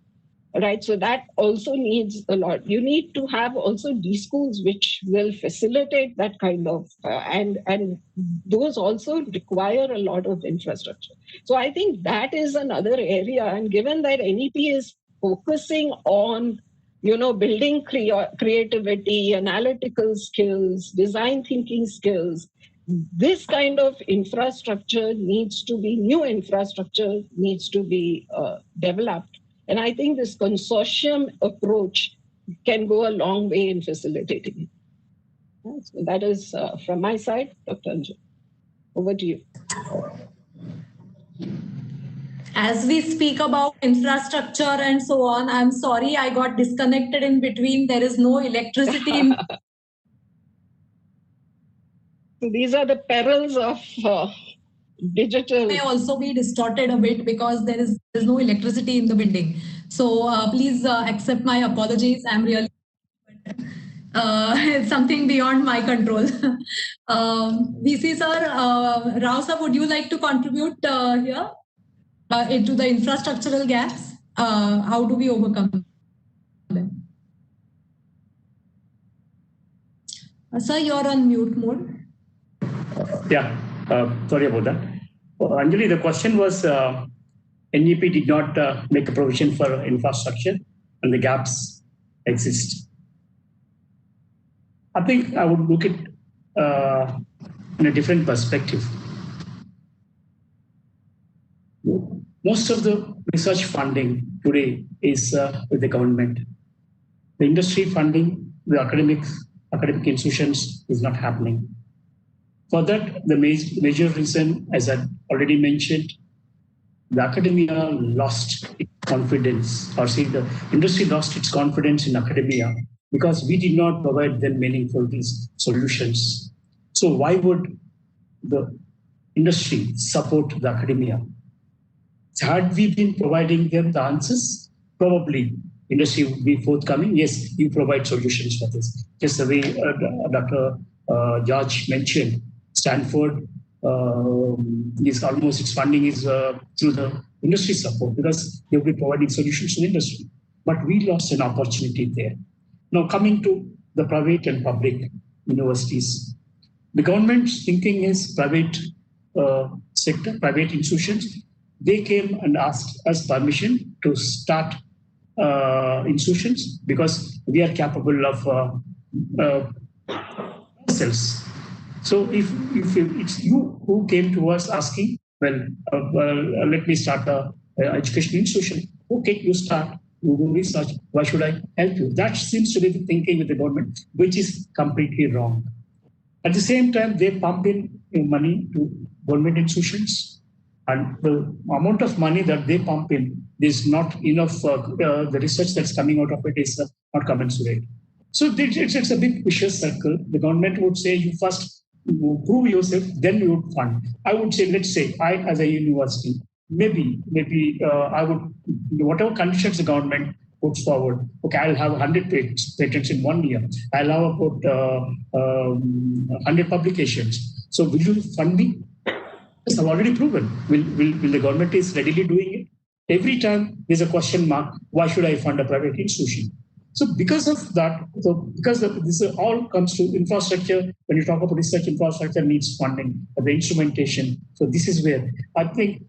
[SPEAKER 3] right? So that also needs a lot. You need to have also D-schools which will facilitate that kind of, and those also require a lot of infrastructure. So I think that is another area. And given that NEP is focusing on building creativity, analytical skills, design thinking skills, this kind of infrastructure needs to be, new infrastructure needs to be developed. And I think this consortium approach can go a long way in facilitating it. So that is from my side, Dr. Anjali. Over to you.
[SPEAKER 2] As we speak about infrastructure and so on, I'm sorry I got disconnected in between. There is no electricity in
[SPEAKER 3] These are the perils of digital.
[SPEAKER 2] May also be distorted a bit because there's no electricity in the building. So please accept my apologies. I'm really it's something beyond my control. VC sir, Rao sir, would you like to contribute here into the infrastructural gaps? How do we overcome? Sir, you're on mute mode.
[SPEAKER 4] Yeah, sorry about that. Anjali, the question was NEP did not make a provision for infrastructure and the gaps exist. I think I would look at in a different perspective. Most of the research funding today is with the government. The industry funding, the academic institutions is not happening. For that, the major reason, as I already mentioned, the academia lost its confidence, or say the industry lost its confidence in academia because we did not provide them meaningful solutions. So why would the industry support the academia? Had we been providing them the answers, probably industry would be forthcoming. Yes, you provide solutions for this. Just the way Dr. George mentioned, Stanford is almost its funding is through the industry support because they will be providing solutions to the industry. But we lost an opportunity there. Now coming to the private and public universities, the government's thinking is private sector, private institutions. They came and asked us permission to start institutions because we are capable of ourselves. So if it's you who came to us asking, well, let me start an education institution. Okay, you start, you do research. Why should I help you? That seems to be the thinking with the government, which is completely wrong. At the same time, they pump in money to government institutions. And the amount of money that they pump in is not enough. The research that's coming out of it is not commensurate. So it's a big vicious circle. The government would say, you first prove yourself, then you would fund. I would say, let's say, I as a university, maybe I would, whatever conditions the government puts forward, okay, I'll have 100 patents in 1 year. I'll have about 100 publications. So will you fund me? Yes, I've already proven. Will the government is readily doing it? Every time there's a question mark, why should I fund a private institution? So because of that, this all comes to infrastructure. When you talk about research, infrastructure needs funding, the instrumentation. So this is where I think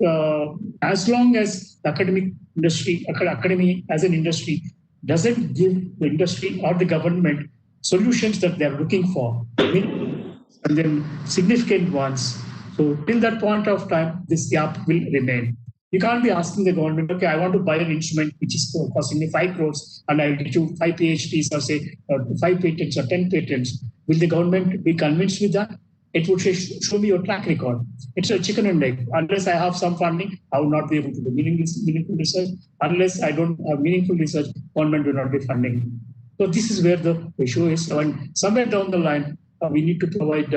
[SPEAKER 4] as long as the academic industry, academy as an industry doesn't give the industry or the government solutions that they're looking for, and then significant ones. So till that point of time, this gap will remain. You can't be asking the government, okay, I want to buy an instrument which is costing me 5 crores and I'll get you 5 PhDs or say 5 patents or 10 patents. Will the government be convinced with that? It would say, show me your track record. It's a chicken and egg. Unless I have some funding, I will not be able to do meaningful research. Unless I don't have meaningful research, government will not be funding. So this is where the issue is. And somewhere down the line, we need to provide,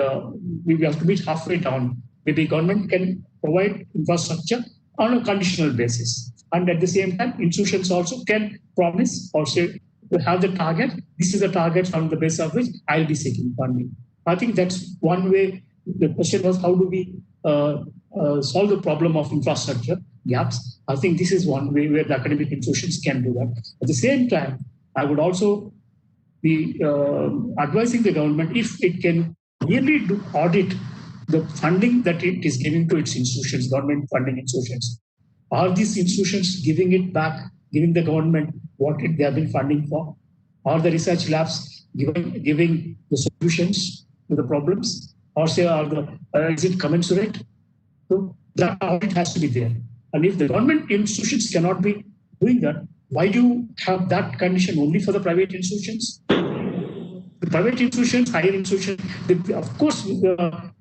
[SPEAKER 4] we have to meet halfway down. Maybe government can provide infrastructure on a conditional basis. And at the same time, institutions also can promise or say, to have the target, this is the target on the basis of which I'll be seeking funding. I think that's one way. The question was, how do we solve the problem of infrastructure gaps? I think this is one way where the academic institutions can do that. At the same time, I would also be advising the government if it can really audit the funding that it is giving to its institutions, government funding institutions. Are these institutions giving it back, giving the government what they have been funding for? Are the research labs giving the solutions to the problems? Or say, is it commensurate? So that audit has to be there. And if the government institutions cannot be doing that, why do you have that condition only for the private institutions? The private institutions, higher institutions, of course,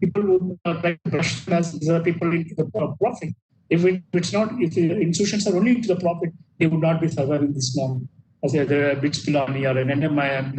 [SPEAKER 4] people would try to brush them as people into the profit. If the institutions are only into the profit, they would not be surviving this long. As the British Philharmonic or an NMI,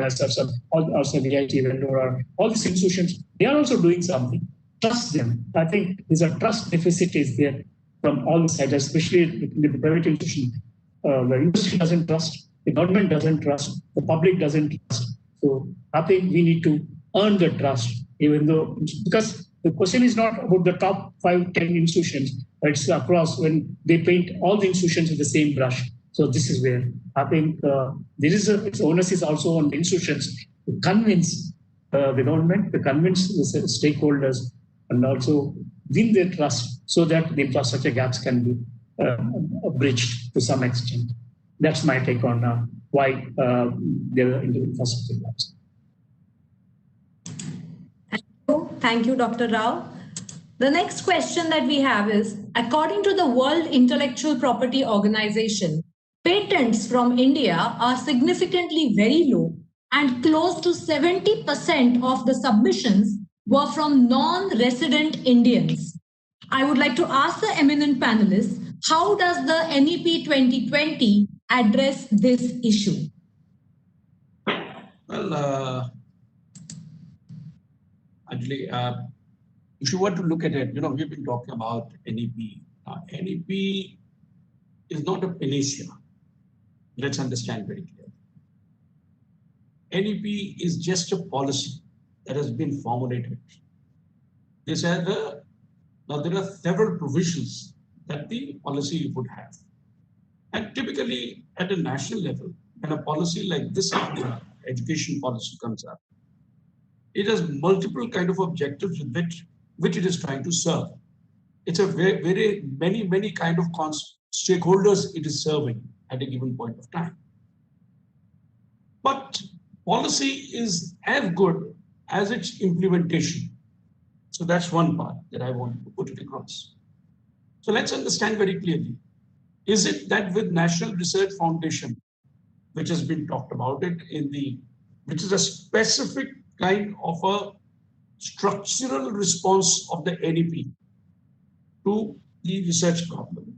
[SPEAKER 4] or VIT, all these institutions, they are also doing something. Trust them. I think there's a trust deficit is there from all sides, especially in the private institution. The industry doesn't trust, the government doesn't trust, the public doesn't trust. So I think we need to earn the trust, even though, because the question is not about the top 5, 10 institutions, it's across when they paint all the institutions with the same brush. So this is where I think its onus is also on the institutions to convince the government, to convince the stakeholders, and also win their trust so that the infrastructure gaps can be bridged to some extent. That's my take on why there are infrastructure gaps.
[SPEAKER 2] Thank you, Dr. Rao. The next question that we have is, according to the World Intellectual Property Organization, patents from India are significantly very low and close to 70% of the submissions were from non-resident Indians. I would like to ask the eminent panelists, how does the NEP 2020 address this issue?
[SPEAKER 1] Well, actually, if you were to look at it, we've been talking about NEP. NEP is not a panacea. Let's understand very clearly. NEP is just a policy that has been formulated. Now there are several provisions that the policy would have. And typically at a national level, when a policy like this education policy comes up, it has multiple kind of objectives with which it is trying to serve. It's a very many kind of stakeholders it is serving at a given point of time. But policy is as good as its implementation. So that's one part that I want to put it across. So let's understand very clearly. Is it that with National Research Foundation, which has been talked about it which is a specific kind of a structural response of the NEP to the research problem,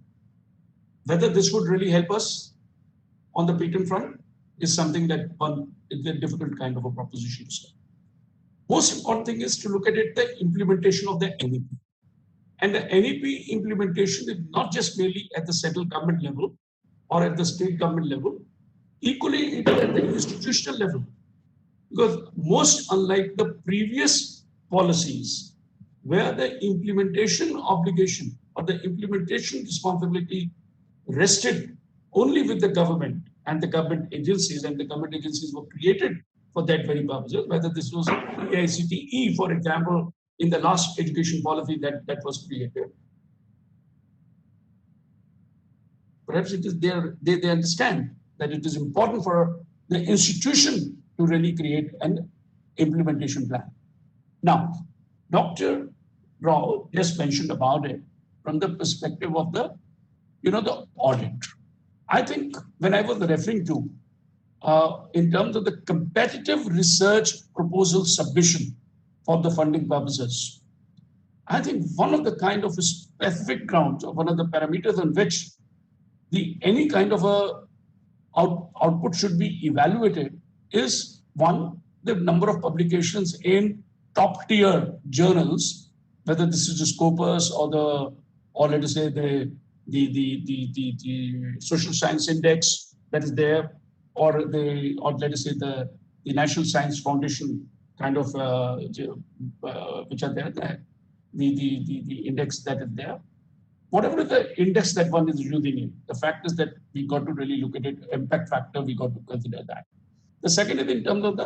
[SPEAKER 1] whether this would really help us on the patent front is something that is a difficult kind of a proposition to say. Most important thing is to look at it, the implementation of the NEP. And the NEP implementation is not just merely at the central government level or at the state government level, equally it is at the institutional level. Because most unlike the previous policies, where the implementation obligation or the implementation responsibility rested only with the government and the government agencies, and the government agencies were created for that very purpose, whether this was AICTE, for example, in the last education policy that was created. Perhaps it is they understand that it is important for the institution to really create an implementation plan. Now, Dr. Rao just mentioned about it from the perspective of the audit. I think when I was referring to in terms of the competitive research proposal submission for the funding purposes, I think one of the kind of specific grounds or one of the parameters on which any kind of a output should be evaluated is one, the number of publications in top tier journals, whether this is the Scopus or let us say the social science index that is there, or let us say the National Science Foundation kind of which are there, the index that is there. Whatever the index that one is using in, the fact is that we got to really look at it, impact factor, we got to consider that. The second is in terms of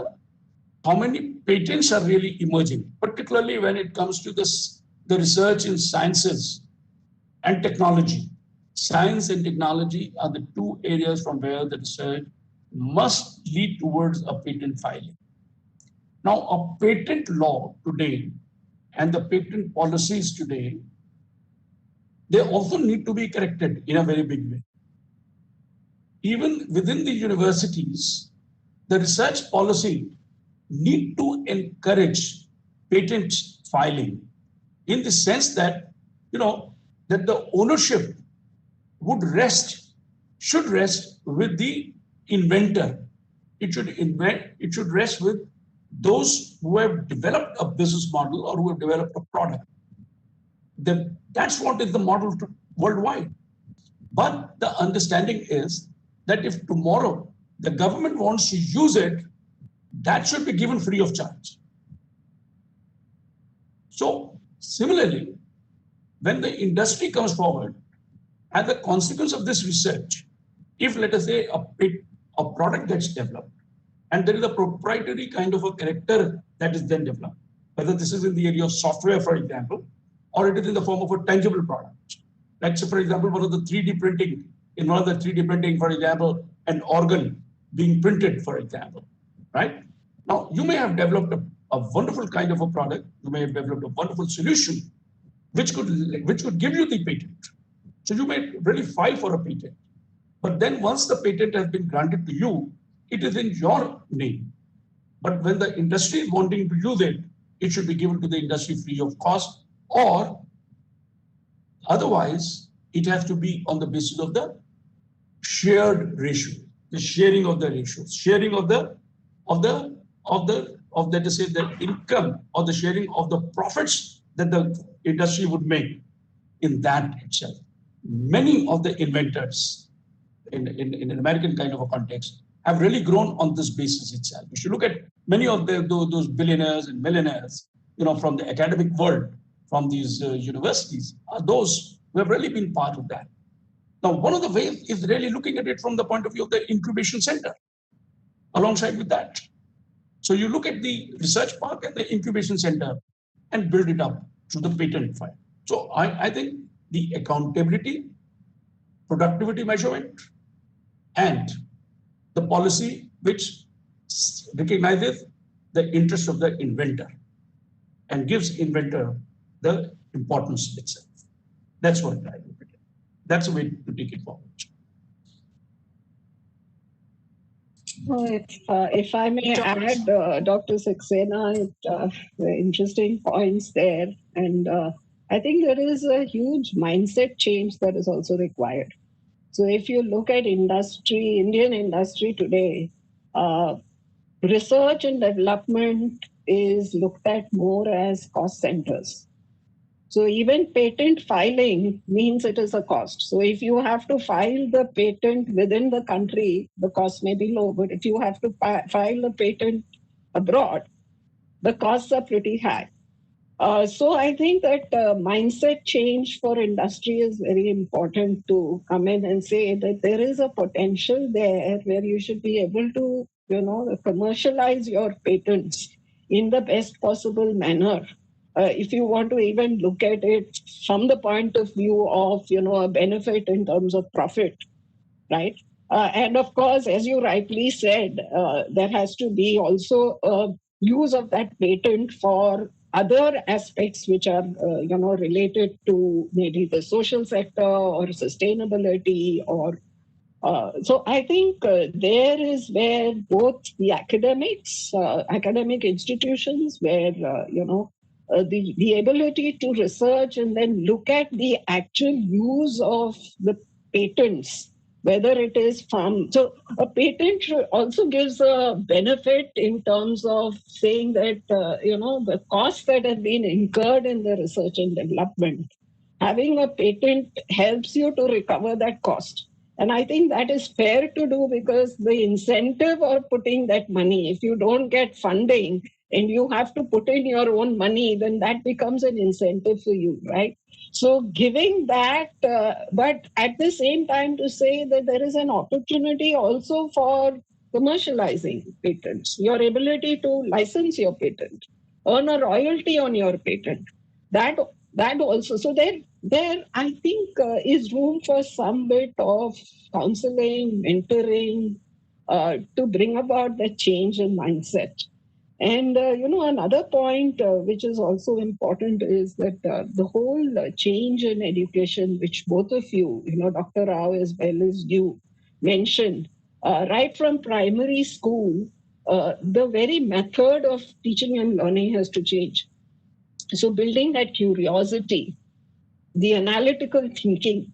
[SPEAKER 1] how many patents are really emerging, particularly when it comes to the research in sciences and technology. Science and technology are the two areas from where the research must lead towards a patent filing. Now, a patent law today and the patent policies today, they also need to be corrected in a very big way. Even within the universities, the research policy need to encourage patent filing in the sense that, that the ownership should rest with the inventor. It should rest with those who have developed a business model or who have developed a product. That's what is the model worldwide. But the understanding is that if tomorrow the government wants to use it, that should be given free of charge. So similarly, when the industry comes forward, as a consequence of this research, if let us say a product gets developed and there is a proprietary kind of a character that is then developed, whether this is in the area of software, for example, or it is in the form of a tangible product. Like, say, for example, one of the 3D printing, in one of the 3D printing, for example, an organ being printed, for example, right? Now, you may have developed a wonderful kind of a product, you may have developed a wonderful solution, which could give you the patent. So you may really file for a patent. But then once the patent has been granted to you, it is in your name. But when the industry is wanting to use it, it should be given to the industry free of cost, or otherwise it has to be on the basis of the shared ratio, the sharing of the ratios, sharing of the let us say the income or the sharing of the profits that the industry would make in that itself. Many of the inventors in an American kind of a context have really grown on this basis itself. You should look at many of those billionaires and millionaires, from the academic world, from these universities, are those who have really been part of that. Now, one of the ways is really looking at it from the point of view of the incubation center alongside with that. So you look at the research park and the incubation center and build it up to the patent file. So I think the accountability, productivity measurement, and the policy which recognizes the interest of the inventor and gives inventor the importance itself. That's what I look at it. That's a way to take it forward.
[SPEAKER 3] If I may add, Dr. Saxena, interesting points there. And I think there is a huge mindset change that is also required. So if you look at industry, Indian industry today, research and development is looked at more as cost centers. So even patent filing means it is a cost. So if you have to file the patent within the country, the cost may be low. But if you have to file a patent abroad, the costs are pretty high. So I think that mindset change for industry is very important to come in and say that there is a potential there where you should be able to, commercialize your patents in the best possible manner. If you want to even look at it from the point of view of, a benefit in terms of profit, right? And of course, as you rightly said, there has to be also use of that patent for other aspects which are, related to maybe the social sector or sustainability or so I think there is where both the academics, academic institutions, where, the ability to research and then look at the actual use of the patents, whether it is from, so a patent also gives a benefit in terms of saying that, the costs that have been incurred in the research and development, having a patent helps you to recover that cost. And I think that is fair to do because the incentive of putting that money, if you don't get funding and you have to put in your own money, then that becomes an incentive for you, right? So giving that, but at the same time to say that there is an opportunity also for commercializing patents, your ability to license your patent, earn a royalty on your patent, that also. So there I think is room for some bit of counseling, mentoring, to bring about the change in mindset. And, another point which is also important is that the whole change in education, which both of you, Dr. Rao as well as you mentioned, right from primary school, the very method of teaching and learning has to change. So building that curiosity, the analytical thinking.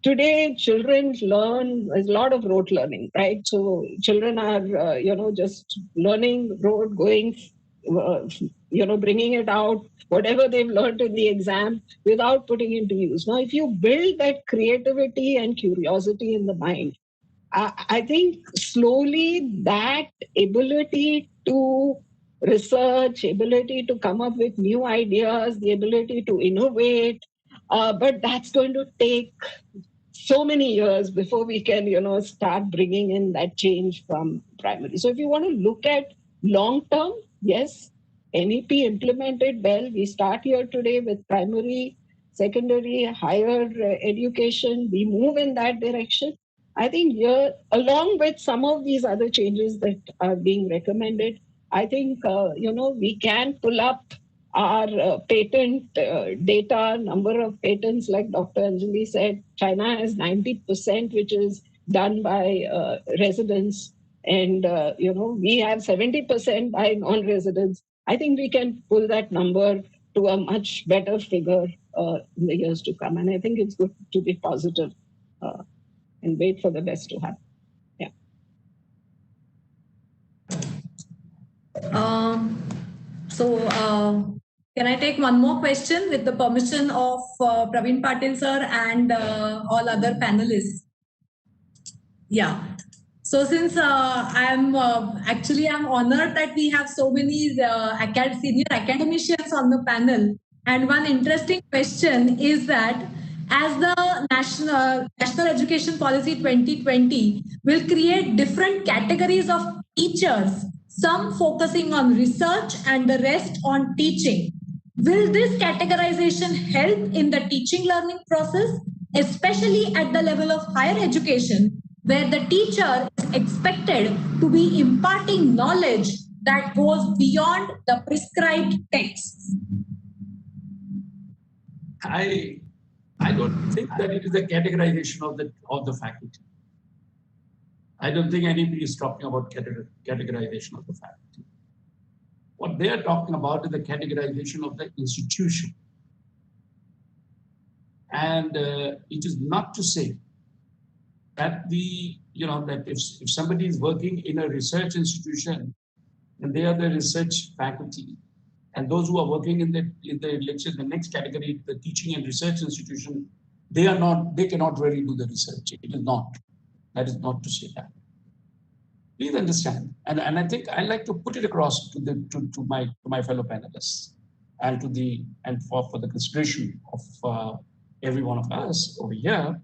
[SPEAKER 3] Today, children learn, there's a lot of rote learning, right? So children are, just learning rote, going, bringing it out, whatever they've learned in the exam without putting into use. Now, if you build that creativity and curiosity in the mind, I think slowly that ability to research, ability to come up with new ideas, the ability to innovate, but that's going to take so many years before we can, start bringing in that change from primary. So if you want to look at long term, yes, NEP implemented well. We start here today with primary, secondary, higher education. We move in that direction. I think here, along with some of these other changes that are being recommended, I think, we can pull up our patent data, number of patents, like Dr. Anjali said. China has 90%, which is done by residents. And, we have 70% by non-residents. I think we can pull that number to a much better figure in the years to come. And I think it's good to be positive and wait for the best to happen. Yeah.
[SPEAKER 2] Can I take one more question with the permission of Praveen Patil sir and all other panelists? Yeah. So since I'm honored that we have so many senior academicians on the panel, and one interesting question is that as the National Education Policy 2020 will create different categories of teachers, some focusing on research and the rest on teaching. Will this categorization help in the teaching learning process, especially at the level of higher education, where the teacher is expected to be imparting knowledge that goes beyond the prescribed texts?
[SPEAKER 1] I don't think that it is a categorization of the faculty. I don't think anybody is talking about categorization of the faculty. What they are talking about is the categorization of the institution. And it is not to say that that if somebody is working in a research institution and they are the research faculty, and those who are working in the next category, the teaching and research institution, they cannot really do the research. It is not. That is not to say that. Please understand, and I think I like to put it across to my fellow panelists, and for the consideration of every one of us over here.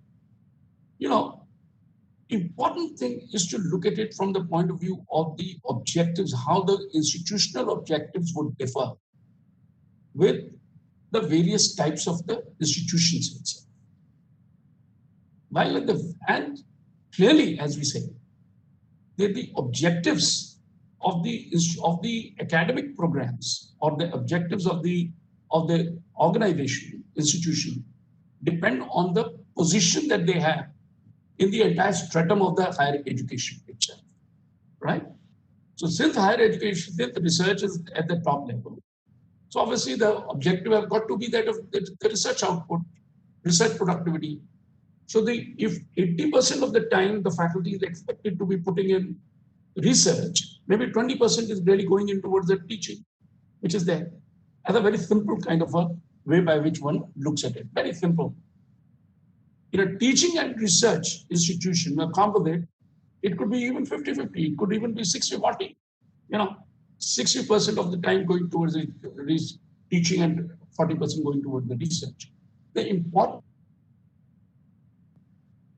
[SPEAKER 1] Important thing is to look at it from the point of view of the objectives, how the institutional objectives would differ with the various types of the institutions itself. And clearly, as we say, the objectives of the academic programs or the objectives of the organization, institution, depend on the position that they have in the entire stratum of the higher education itself, right? So since higher education, the research is at the top level, so obviously the objective has got to be that of the research output, research productivity. So if 80% of the time the faculty is expected to be putting in research, maybe 20% is really going in towards the teaching, which is there. As a very simple kind of a way by which one looks at it, very simple. In a teaching and research institution, a composite, it could be even 50-50, it could even be 60-40. 60% of the time going towards the teaching and 40% going towards the research. The important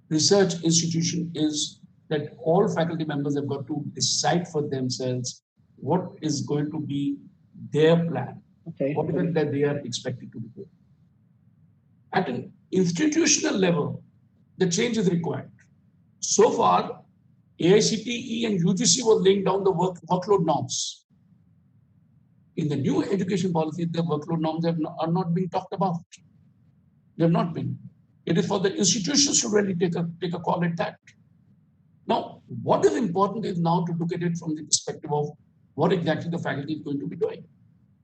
[SPEAKER 1] research institution is that all faculty members have got to decide for themselves what is going to be their plan, what is it that they are expected to do. At an institutional level, the change is required. So far, AICTE and UGC were laying down the workload norms. In the new education policy, the workload norms are not being talked about. They have not been. It is for the institutions to really take a call at that. Now, what is important is now to look at it from the perspective of what exactly the faculty is going to be doing.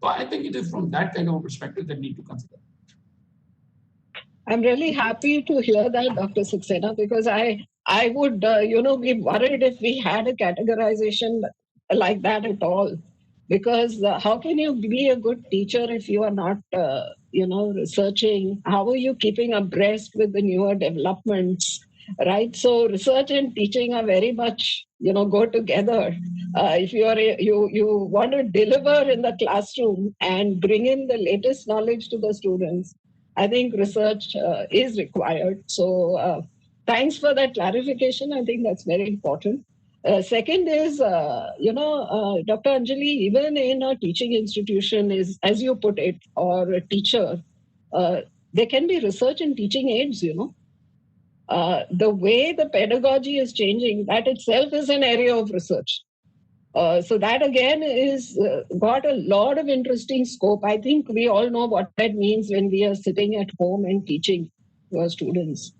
[SPEAKER 1] So I think it is from that kind of a perspective that we need to consider.
[SPEAKER 3] I'm really happy to hear that, Dr. Saxena, because I would, be worried if we had a categorization like that at all. Because how can you be a good teacher if you are not, researching? How are you keeping abreast with the newer developments, right? So research and teaching are very much, go together. If you want to deliver in the classroom and bring in the latest knowledge to the students, I think research is required. So Thanks for that clarification. I think that's very important. Second is, Dr. Anjali, even in a teaching institution, is, as you put it, or a teacher, there can be research in teaching aids, the way the pedagogy is changing, that itself is an area of research. So that again is got a lot of interesting scope. I think we all know what that means when we are sitting at home and teaching to our students.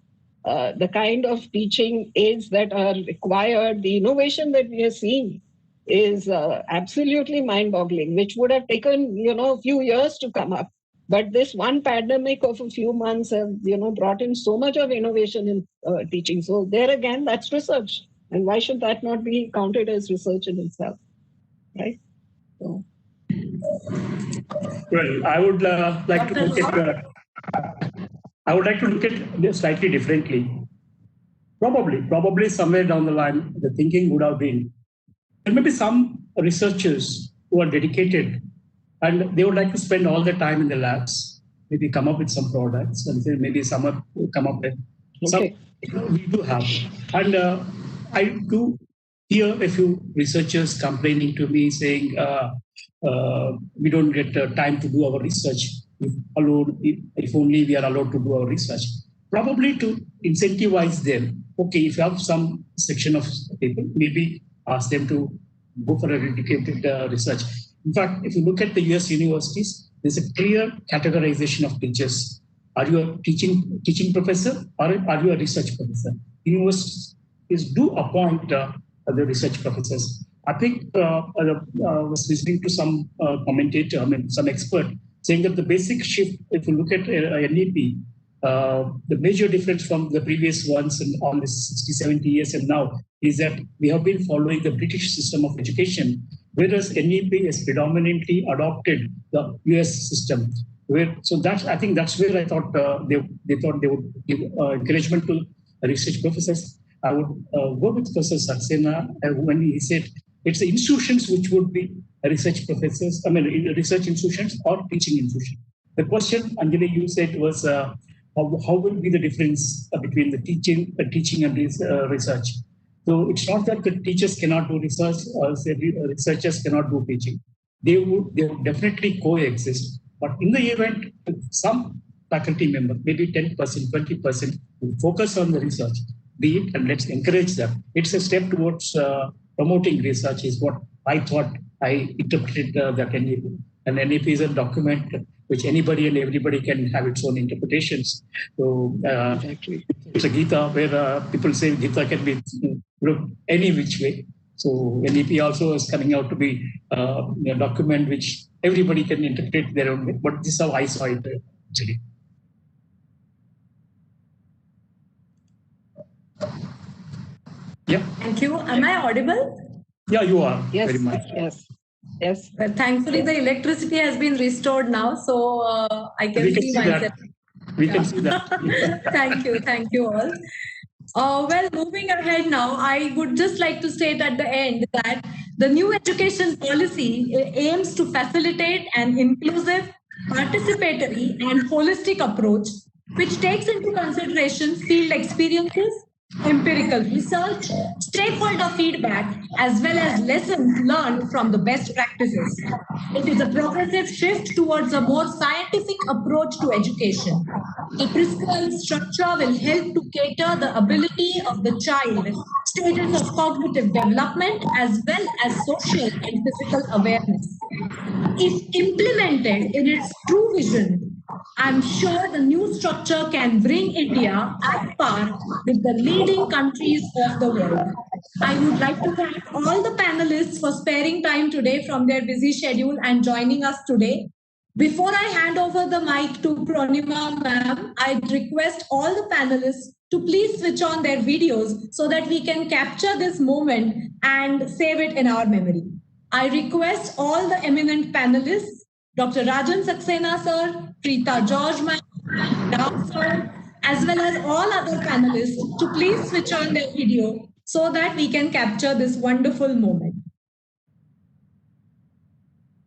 [SPEAKER 3] The kind of teaching aids that are required, the innovation that we are seeing is absolutely mind-boggling, which would have taken, a few years to come up. But this one pandemic of a few months have, brought in so much of innovation in teaching. So there again, that's research. And why should that not be counted as research in itself, right? So.
[SPEAKER 4] Well, I would like to look at. I would like to look at this slightly differently. Probably somewhere down the line, the thinking would have been there may be some researchers who are dedicated and they would like to spend all their time in the labs, maybe come up with some products, and then maybe some come up with some. We do have, and I do hear a few researchers complaining to me saying we don't get time to do our research. If only we are allowed to do our research. Probably to incentivize them. Okay, if you have some section of people, maybe ask them to go for a dedicated research. In fact, if you look at the US universities, there's a clear categorization of teachers. Are you a teaching professor or are you a research professor? Universities do appoint the research professors. I think I was listening to some commentator, some expert, saying that the basic shift, if you look at NEP, the major difference from the previous ones and all this 60, 70 years and now is that we have been following the British system of education, whereas NEP has predominantly adopted the US system. So I think that's where I thought they thought they would give encouragement to research professors. I would go with Professor Saxena when he said it's the institutions which would be research professors, research institutions or teaching institutions. The question, Anjali, you said was how will be the difference between the teaching and research? So it's not that the teachers cannot do research or researchers cannot do teaching. They would definitely coexist. But in the event, some faculty member, maybe 10%, 20%, will focus on the research, be it, and let's encourage them. It's a step towards promoting research is what I thought I interpreted that NEP. And NEP is a document which anybody and everybody can have its own interpretations. So exactly. It's a Gita where people say Gita can be any which way. So NEP also is coming out to be a document which everybody can interpret their own way. But this is how I saw it actually. Yeah.
[SPEAKER 2] Thank you. Am I audible?
[SPEAKER 4] Yeah, you are.
[SPEAKER 3] Yes,
[SPEAKER 4] very much.
[SPEAKER 3] Yes.
[SPEAKER 2] Well, thankfully, the electricity has been restored now, so I can see myself.
[SPEAKER 4] We can see that.
[SPEAKER 2] Thank you all. Well, moving ahead now, I would just like to state at the end that the new education policy aims to facilitate an inclusive, participatory, and holistic approach, which takes into consideration field experiences, empirical research, stakeholder feedback, as well as lessons learned from the best practices. It is a progressive shift towards a more scientific approach to education. The prescribed structure will help to cater the ability of the child, stages of cognitive development, as well as social and physical awareness. If implemented in its true vision, I'm sure the new structure can bring India at par with the leading countries of the world. I would like to thank all the panelists for sparing time today from their busy schedule and joining us today. Before I hand over the mic to Pranima ma'am, I'd request all the panelists to please switch on their videos so that we can capture this moment and save it in our memory. I request all the eminent panelists, Dr. Rajan Saxena sir, Preeta George ma'am, Ram sir, as well as all other panelists to please switch on their video so that we can capture this wonderful moment.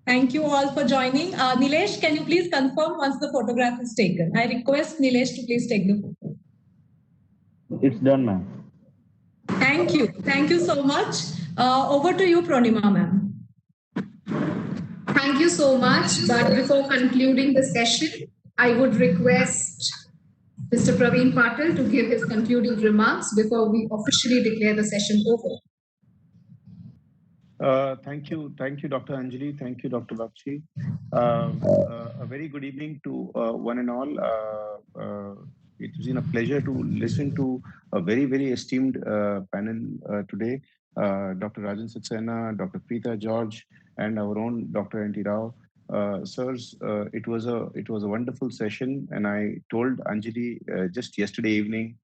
[SPEAKER 2] Thank you all for joining. Nilesh, can you please confirm once the photograph is taken? I request Nilesh to please take the photo.
[SPEAKER 5] It's done, ma'am.
[SPEAKER 2] Thank you. Thank you so much. Over to you, Pranima ma'am.
[SPEAKER 6] Thank you so much. But before concluding the session, I would request Mr. Praveen Patil to give his concluding remarks before we officially declare the session over.
[SPEAKER 5] Thank you, Dr. Anjali. Thank you, Dr. Bakshi. A very good evening to one and all. It has been a pleasure to listen to a very esteemed panel today. Dr. Rajan Saxena, Dr. Preeta George, and our own Dr. N.T. Rao. Sirs, it was a wonderful session, and I told Anjali just yesterday evening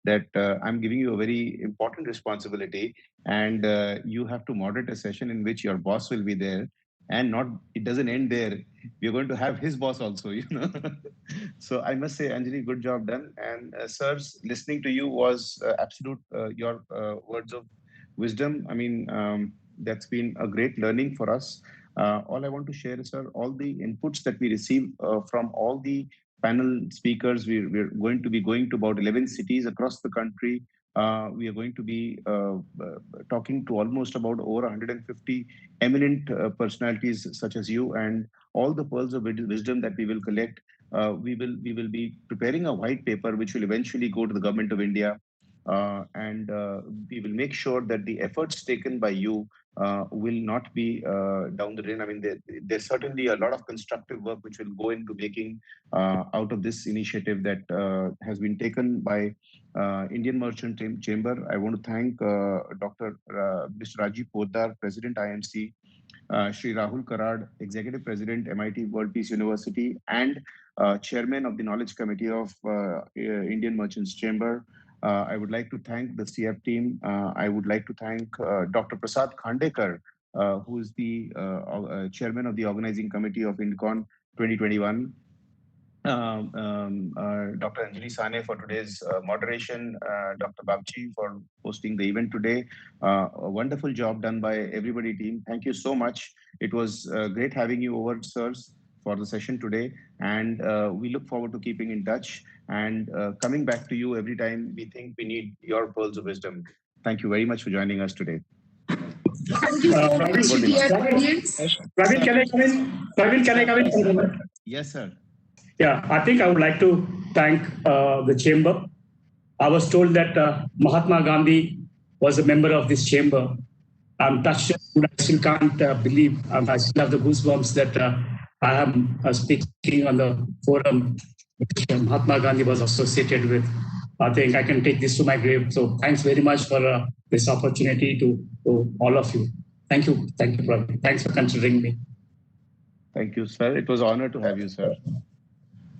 [SPEAKER 5] that I'm giving you a very important responsibility, and you have to moderate a session in which your boss will be there, and not it doesn't end there. We're going to have his boss also, you know. So I must say, Anjali, good job done. And sirs, listening to you was absolute your words of wisdom. I mean, that's been a great learning for us. All I want to share is, sir, all the inputs that we receive from all the panel speakers. We're going to be going to about 11 cities across the country. We are going to be talking to almost about over 150 eminent personalities such as you, and all the pearls of wisdom that we will collect. We will be preparing a white paper which will eventually go to the government of India, and we will make sure that the efforts taken by you will not be down the drain. I mean, there's certainly a lot of constructive work which will go into making out of this initiative that has been taken by Indian Merchant Chamber. I want to thank Mr. Rajiv Poddar, President IMC, Shri Rahul Karad, Executive President, MIT World Peace University, and Chairman of the Knowledge Committee of Indian Merchants Chamber. I would like to thank the CF team. I would like to thank Dr. Prasad Khandekar, who is the Chairman of the Organizing Committee of INDCON 2021. Dr. Anjali Sane for today's moderation, Dr. Babchi for hosting the event today. A wonderful job done by everybody team. Thank you so much. It was great having you over, sirs, for the session today. And we look forward to keeping in touch and coming back to you every time we think we need your pearls of wisdom. Thank you very much for joining us today.
[SPEAKER 6] Thank you so much, dear audience.
[SPEAKER 4] Praveen, can I come in? Praveen, can I come in for a moment?
[SPEAKER 5] Yes, sir.
[SPEAKER 4] Yeah, I think I would like to thank the chamber. I was told that Mahatma Gandhi was a member of this chamber. I'm touched. I still can't believe. I still have the goosebumps that I am speaking on the forum which Mahatma Gandhi was associated with. I think I can take this to my grave. So thanks very much for this opportunity to all of you. Thank you, Praveen. Thanks for considering me.
[SPEAKER 5] Thank you, sir. It was an honor to have you, sir.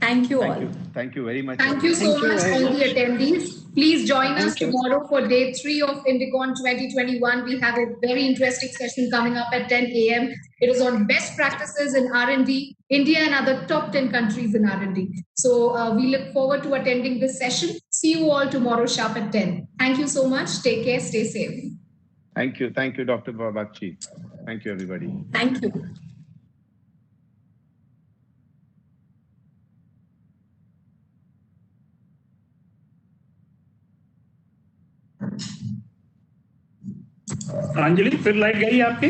[SPEAKER 2] Thank you all.
[SPEAKER 5] Thank you very much.
[SPEAKER 6] Thank you so much, all the attendees. Please join us tomorrow for day 3 of INDCON 2021. We have a very interesting session coming up at 10 a.m. It is on best practices in R&D, India and other top 10 countries in R&D. So we look forward to attending this session. See you all tomorrow sharp at 10. Thank you so much. Take care. Stay safe.
[SPEAKER 5] Thank you, Dr. Babakchi. Thank you, everybody.
[SPEAKER 2] Thank you.
[SPEAKER 4] Anjali फिर light गई आपकी